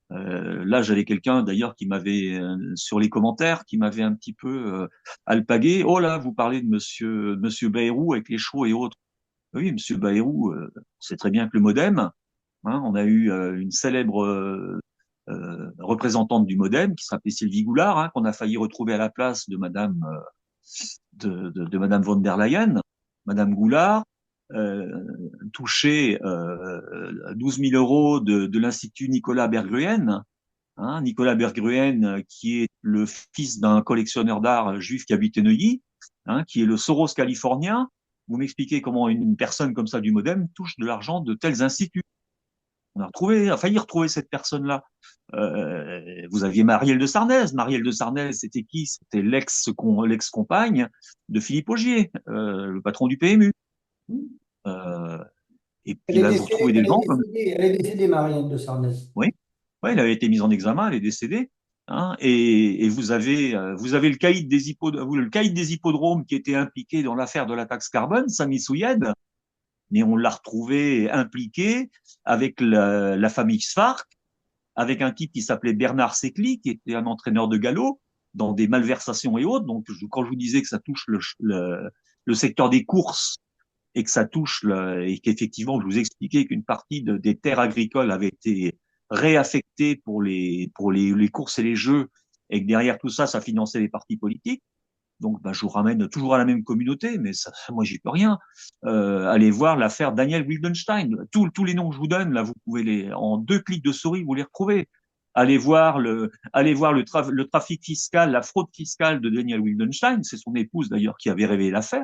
Là, j'avais quelqu'un d'ailleurs qui m'avait sur les commentaires, qui m'avait un petit peu alpagué. Oh là, vous parlez de Monsieur Bayrou avec les chevaux et autres. Oui, Monsieur Bayrou, on sait très bien que le MoDem, hein, on a eu une célèbre représentante du MoDem qui s'appelait Sylvie Goulard, hein, qu'on a failli retrouver à la place de Madame von der Leyen. Madame Goulard touchait 12 000 euros de l'Institut Nicolas Berggruen. Hein, Nicolas Berggruen, qui est le fils d'un collectionneur d'art juif qui habitait Neuilly, hein, qui est le Soros californien. Vous m'expliquez comment une personne comme ça du MoDem touche de l'argent de tels instituts. On a failli retrouver cette personne-là. Vous aviez Marielle de Sarnez. Marielle de Sarnez, c'était qui? C'était l'ex-compagne de Philippe Augier, le patron du PMU. Euh, et Elle puis est là, vous retrouvez décédée, des gens comme elle est décédée, Marianne de Sarnez. oui, ouais, elle avait été mise en examen, elle est décédée. Hein, et vous avez le caïd des hippodromes qui était impliqué dans l'affaire de la taxe carbone, Sami Souyed, mais on l'a retrouvé impliqué avec la famille Sfark, avec un type qui s'appelait Bernard Secli, qui était un entraîneur de galop, dans des malversations et autres. Donc, quand je vous disais que ça touche le secteur des courses et que ça touche et qu'effectivement, je vous expliquais qu'une partie des terres agricoles avait été réaffectée pour les courses et les jeux, et que derrière tout ça, ça finançait les partis politiques. Donc, je vous ramène toujours à la même communauté, mais ça, moi, j'y peux rien. Allez voir l'affaire Daniel Wildenstein. Tous les noms que je vous donne, là, vous pouvez en 2 clics de souris, vous les retrouvez. Allez voir le trafic fiscal, la fraude fiscale de Daniel Wildenstein. C'est son épouse, d'ailleurs, qui avait révélé l'affaire.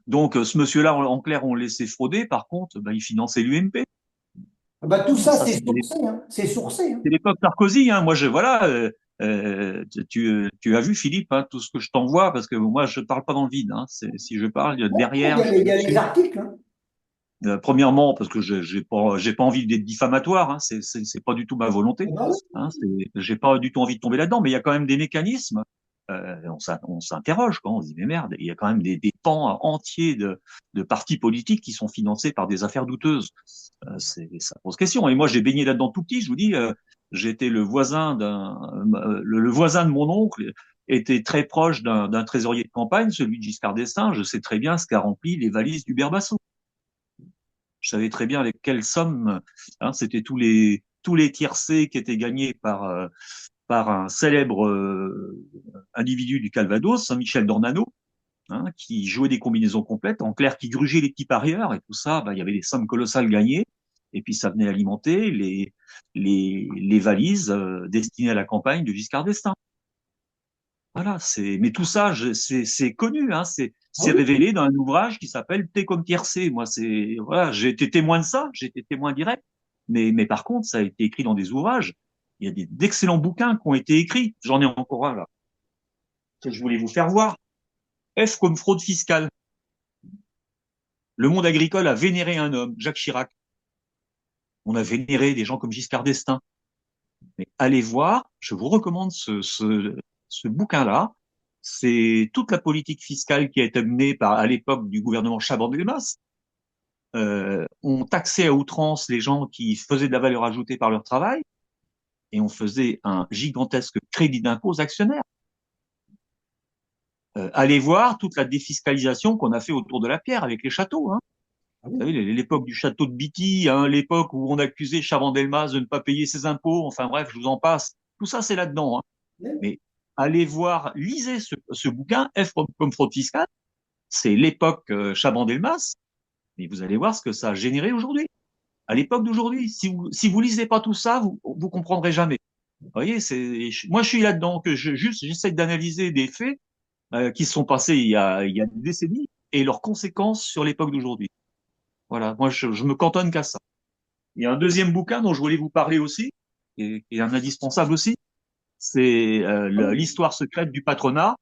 Donc, ce monsieur-là, en clair, on le laissait frauder. Par contre, il finançait l'UMP. Ah bah, tout Bon, ça, ça, c'est sourcé, hein. C'est sourcé, hein. c'est l'époque Sarkozy. Hein. Moi, voilà. Tu as vu, Philippe, hein, tout ce que je t'envoie, parce que moi, je parle pas dans le vide. Hein. Si je parle, Il y derrière, a je les, suis il y a les là-dessus. articles, hein. Premièrement, parce que j'ai pas envie d'être diffamatoire. Hein. C'est pas du tout ma volonté. Ah bah oui. Hein. J'ai pas du tout envie de tomber là-dedans. Mais il y a quand même des mécanismes. On s'interroge quand on se dit mais merde, il y a quand même des pans entiers de partis politiques qui sont financés par des affaires douteuses. Ça pose question. Et moi, j'ai baigné là-dedans tout petit. Je vous dis, j'étais le voisin de mon oncle était très proche d'un trésorier de campagne, celui de Giscard d'Estaing. Je sais très bien ce qu'a rempli les valises d'Hubert Bassot. Je savais très bien avec quelles sommes. Hein, c'était tous les tiercés qui étaient gagnés par un célèbre individu du Calvados, Saint-Michel d'Ornano, hein, qui jouait des combinaisons complètes, en clair, qui grugeait les petits parieurs, et tout ça, il y avait des sommes colossales gagnées, et puis ça venait alimenter les valises destinées à la campagne de Giscard d'Estaing. Voilà, mais tout ça, c'est connu, hein, Ah c'est oui. révélé dans un ouvrage qui s'appelle T comme tiercé. Moi, voilà, j'ai été témoin de ça, j'ai été témoin direct, mais par contre, ça a été écrit dans des ouvrages. Il y a d'excellents bouquins qui ont été écrits. J'en ai encore un là que je voulais vous faire voir. F comme fraude fiscale. Le monde agricole a vénéré un homme, Jacques Chirac. On a vénéré des gens comme Giscard d'Estaing. Mais allez voir, je vous recommande ce bouquin-là. C'est toute la politique fiscale qui a été menée à l'époque du gouvernement Chaban-Delmas. On taxait à outrance les gens qui faisaient de la valeur ajoutée par leur travail et on faisait un gigantesque crédit d'impôt aux actionnaires. Allez voir toute la défiscalisation qu'on a fait autour de la pierre avec les châteaux. Hein. Ah Vous oui. savez, l'époque du château de Bitty, hein, l'époque où on accusait Chaban-Delmas de ne pas payer ses impôts, enfin bref, je vous en passe. Tout ça, c'est là-dedans. Hein. Oui. Mais allez voir, lisez ce bouquin, F comme fraude fiscale. C'est l'époque Chaban-Delmas, et vous allez voir ce que ça a généré aujourd'hui. À l'époque d'aujourd'hui, si vous lisez pas tout ça, vous comprendrez jamais. Vous voyez, moi je suis là-dedans, que j'essaie d'analyser des faits qui se sont passés il y a des décennies et leurs conséquences sur l'époque d'aujourd'hui. Voilà, moi je me cantonne qu'à ça. Il y a un deuxième bouquin dont je voulais vous parler aussi, et un indispensable aussi, c'est l'histoire secrète du patronat.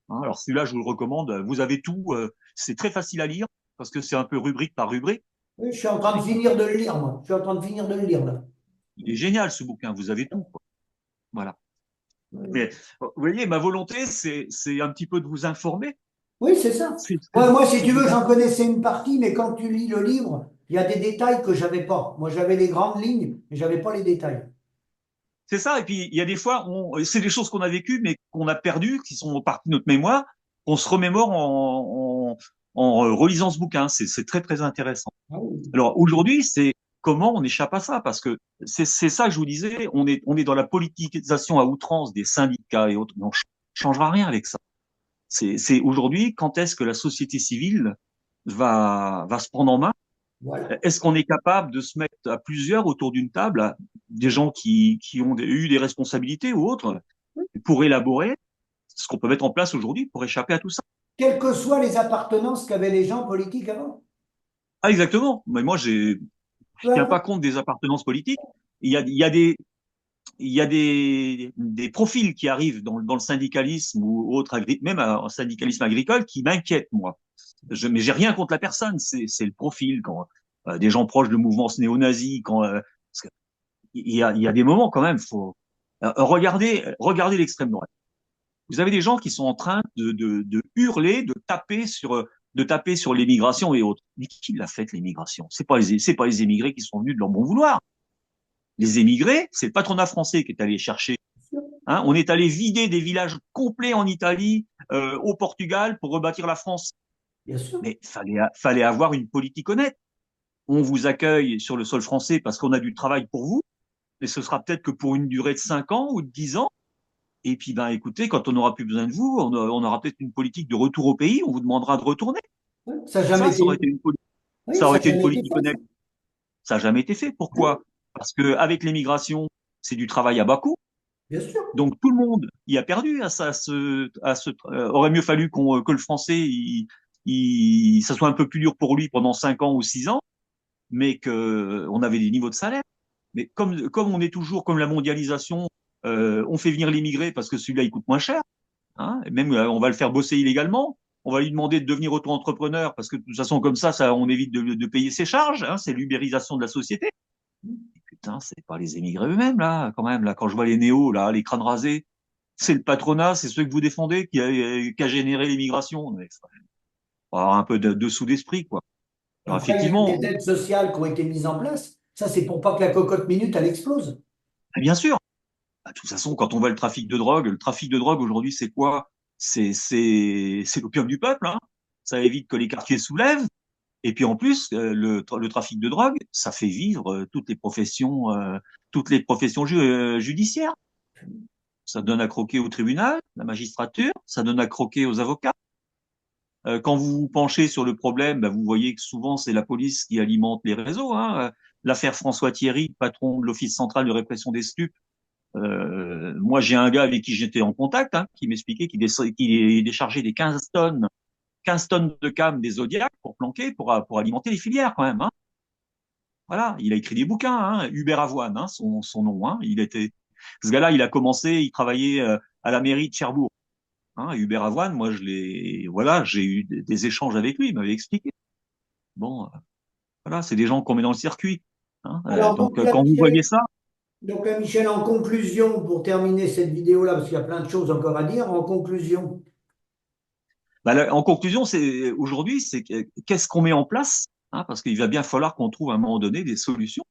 Hein, alors celui-là, je vous le recommande. Vous avez tout. C'est très facile à lire parce que c'est un peu rubrique par rubrique. Oui, je suis en train de finir de le lire, moi. Je suis en train de finir de le lire, là. Il est génial ce bouquin. Vous avez tout, quoi. Voilà. Oui, Mais vous voyez, ma volonté, c'est un petit peu de vous informer. oui, c'est ça. C'est Moi, si c'est tu de veux, vous j'en informer. connaissais une partie, mais quand tu lis le livre, il y a des détails que j'avais pas. Moi, j'avais les grandes lignes, mais j'avais pas les détails. C'est ça. Et puis il y a des fois, c'est des choses qu'on a vécues, mais qu'on a perdues, qui sont parties de notre mémoire, qu'on se remémore en relisant ce bouquin. C'est très très intéressant. Ah oui. Alors aujourd'hui, c'est comment on échappe à ça, parce que c'est ça que je vous disais, on est dans la politisation à outrance des syndicats et autres, mais on changera rien avec ça. C'est aujourd'hui, quand est-ce que la société civile va se prendre en main? Voilà. Est-ce qu'on est capable de se mettre à plusieurs autour d'une table, des gens qui ont eu des responsabilités ou autres, pour élaborer ce qu'on peut mettre en place aujourd'hui pour échapper à tout ça? Quelles que soient les appartenances qu'avaient les gens politiques avant. Ah, exactement. Mais moi, je Peu tiens pas importe. compte des appartenances politiques. Il y a des profils qui arrivent dans le syndicalisme ou autre, même un syndicalisme agricole, qui m'inquiètent, moi. Mais j'ai rien contre la personne, c'est le profil. Quand des gens proches de mouvements néo-nazis, parce que il y a des moments quand même, faut regardez l'extrême droite. Vous avez des gens qui sont en train de hurler, de taper sur l'immigration et autres. Mais qui l'a fait, l'immigration? C'est pas les émigrés qui sont venus de leur bon vouloir. Les émigrés, c'est le patronat français qui est allé chercher. Hein, on est allé vider des villages complets en Italie, au Portugal, pour rebâtir la France. Bien sûr. Mais fallait avoir une politique honnête. On vous accueille sur le sol français parce qu'on a du travail pour vous, mais ce sera peut-être que pour une durée de 5 ans ou de 10 ans. Et puis, ben, écoutez, quand on n'aura plus besoin de vous, on aura peut-être une politique de retour au pays. On vous demandera de retourner. Oui, ça n'a jamais Ça été. aurait été Oui, ça ça aurait n'a été une jamais été politique fait, ça. honnête. Ça n'a jamais été fait. Pourquoi? Parce que avec l'immigration, c'est du travail à bas coût. Bien sûr. Donc tout le monde y a perdu aurait mieux fallu que le français ça soit un peu plus dur pour lui pendant 5 ans ou 6 ans, mais que on avait des niveaux de salaire. Mais comme on est toujours comme la mondialisation, on fait venir l'immigré parce que celui-là il coûte moins cher, hein, et même on va le faire bosser illégalement. On va lui demander de devenir auto-entrepreneur parce que de toute façon comme ça on évite de payer ses charges. Hein, c'est l'ubérisation de la société. Putain, c'est pas les émigrés eux-mêmes, là, quand même, là, quand je vois les néos, là, les crânes rasés, c'est le patronat, c'est ceux que vous défendez qui a généré l'immigration. Mais faut avoir un peu de dessous d'esprit, quoi. Alors, Après, il y a eu effectivement, des aides sociales qui ont été mises en place. Ça, c'est pour pas que la cocotte minute, elle explose. bien sûr, de toute façon, quand on voit le trafic de drogue aujourd'hui, c'est quoi? C'est l'opium du peuple, hein. Ça évite que les quartiers soulèvent. Et puis en plus, le trafic de drogue, ça fait vivre toutes les professions judiciaires. Ça donne à croquer au tribunal, la magistrature, ça donne à croquer aux avocats. Quand vous vous penchez sur le problème, bah, vous voyez que souvent c'est la police qui alimente les réseaux. Hein. L'affaire François Thierry, patron de l'Office central de répression des stupes. Moi, j'ai un gars avec qui j'étais en contact, hein, qui m'expliquait qu'il déchargeait des 15 tonnes de cam des Zodiacs pour planquer, pour alimenter les filières quand même. Hein. Voilà, il a écrit des bouquins, hein, Hubert Avoine, hein, son nom. Hein. Ce gars-là, il a commencé, il travaillait à la mairie de Cherbourg. Hein, Hubert Avoine, moi, voilà, j'ai eu des échanges avec lui, il m'avait expliqué. Bon, voilà, c'est des gens qu'on met dans le circuit. Hein, Alors, donc, quand vous voyez ça, Là, Michel, en conclusion, pour terminer cette vidéo-là, parce qu'il y a plein de choses encore à dire, en conclusion, bah, en conclusion, aujourd'hui, c'est qu'est-ce qu'on met en place, hein, parce qu'il va bien falloir qu'on trouve à un moment donné des solutions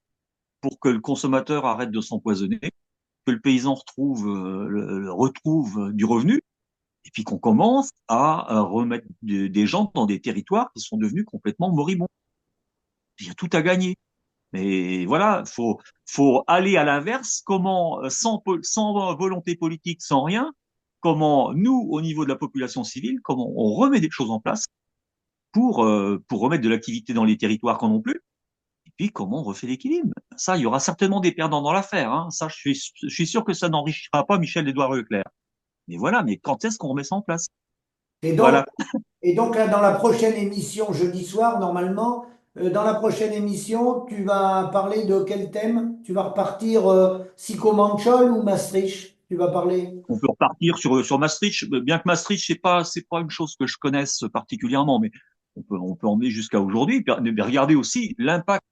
pour que le consommateur arrête de s'empoisonner, que le paysan retrouve du revenu, et puis qu'on commence à remettre des gens dans des territoires qui sont devenus complètement moribonds. Il y a tout à gagner. Mais voilà, faut aller à l'inverse. Comment, sans volonté politique, sans rien, comment nous, au niveau de la population civile, comment on remet des choses en place pour remettre de l'activité dans les territoires qu'on n'en plus, et puis comment on refait l'équilibre. Ça, il y aura certainement des perdants dans l'affaire. Hein. Ça, je suis sûr que ça n'enrichira pas Michel-Édouard Leclerc. Mais voilà, mais quand est-ce qu'on remet ça en place? Et donc, Voilà. et donc là, dans la prochaine émission, jeudi soir, normalement, dans la prochaine émission, tu vas parler de quel thème? Tu vas repartir Psycho-Manchol ou Maastricht? Tu vas parler? On peut repartir sur Maastricht, bien que Maastricht, c'est pas une chose que je connaisse particulièrement, mais on peut emmener jusqu'à aujourd'hui. Mais regardez aussi l'impact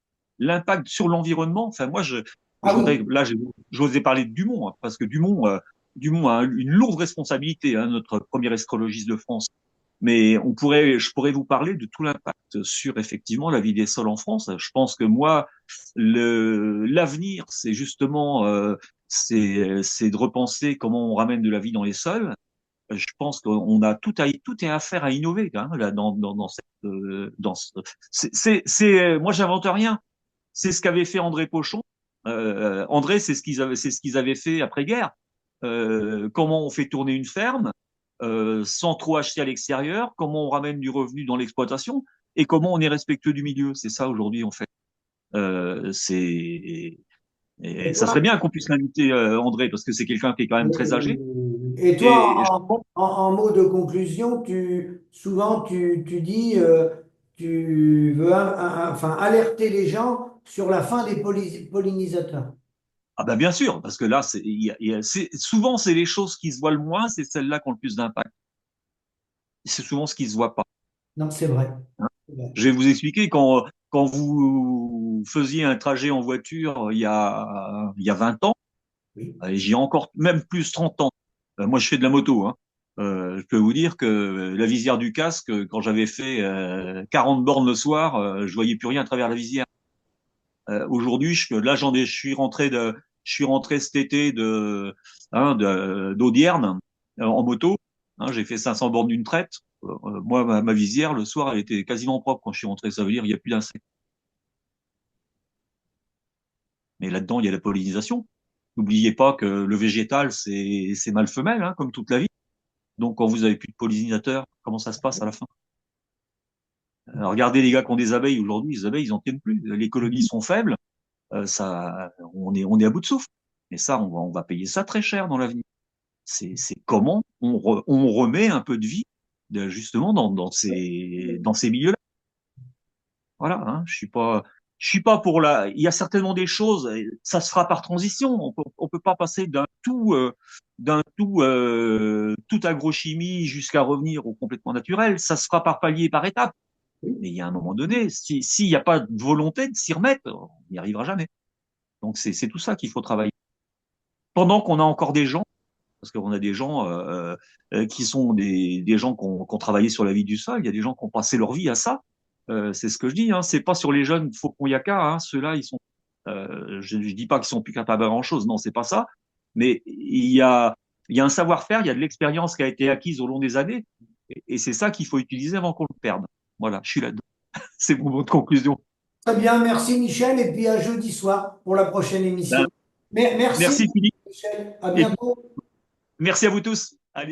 sur l'environnement. Enfin, moi, Ah je oui, voudrais, là, j'osais parler de Dumont, hein, parce que Dumont a une lourde responsabilité, hein, notre premier astrologiste de France. Mais je pourrais vous parler de tout l'impact sur effectivement la vie des sols en France. Je pense que moi, l'avenir, c'est justement, c'est de repenser comment on ramène de la vie dans les sols. Je pense qu'on a tout est à faire à innover, hein, là, dans cette, moi, j'invente rien. C'est ce qu'avait fait André Pochon. André, c'est ce qu'ils avaient fait après-guerre. Comment on fait tourner une ferme sans trop acheter à l'extérieur, comment on ramène du revenu dans l'exploitation et comment on est respectueux du milieu. C'est ça aujourd'hui, en fait. et Et ça toi, serait bien qu'on puisse l'inviter, André, parce que c'est quelqu'un qui est quand même très âgé. et toi, Et en mot de conclusion, souvent tu dis, tu veux enfin, alerter les gens sur la fin des pollinisateurs. ah ben bien sûr, parce que là, souvent c'est les choses qui se voient le moins, c'est celles-là qui ont le plus d'impact. C'est souvent ce qui se voit pas. Donc c'est vrai. Hein. C'est vrai. Je vais vous expliquer quand vous faisiez un trajet en voiture il y a 20 ans. Oui. Et j'y ai encore même plus 30 ans. Moi, je fais de la moto. Hein. Je peux vous dire que la visière du casque, quand j'avais fait 40 bornes le soir, je voyais plus rien à travers la visière. Aujourd'hui, je suis rentré cet été d'Audierne en moto. Hein, j'ai fait 500 bornes d'une traite. Moi, ma visière, le soir, elle était quasiment propre quand je suis rentré. Ça veut dire il n'y a plus d'insectes. Mais là-dedans, il y a la pollinisation. N'oubliez pas que le végétal, c'est mâle-femelle, hein, comme toute la vie. Donc, quand vous avez plus de pollinisateurs, comment ça se passe à la fin? Regardez les gars qui ont des abeilles aujourd'hui, les abeilles, ils en tiennent plus. Les colonies sont faibles, on est à bout de souffle. Et ça, on va payer ça très cher dans l'avenir. C'est comment on remet un peu de vie, justement, dans ces milieux-là. Voilà, hein, je suis pas pour la. Il y a certainement des choses, ça se fera par transition. On peut pas passer toute agrochimie jusqu'à revenir au complètement naturel. Ça se fera par palier, par étape. Mais il y a un moment donné, s'il n'y a pas de volonté de s'y remettre, on n'y arrivera jamais. Donc c'est tout ça qu'il faut travailler. Pendant qu'on a encore des gens, parce qu'on a des gens qui sont des gens qui ont travaillé sur la vie du sol, il y a des gens qui ont passé leur vie à ça. C'est ce que je dis. Hein. C'est pas sur les jeunes faucons yaka. Hein. Ceux-là, ils sont. Je dis pas qu'ils sont plus capables à grand chose. Non, c'est pas ça. Mais il y a un savoir-faire, il y a de l'expérience qui a été acquise au long des années, et c'est ça qu'il faut utiliser avant qu'on le perde. Voilà, je suis là-dedans. C'est mon mot de conclusion. Très bien, merci Michel, et puis à jeudi soir pour la prochaine émission. Ben, Merci merci Philippe, Michel, à et bientôt. merci à vous tous. Allez.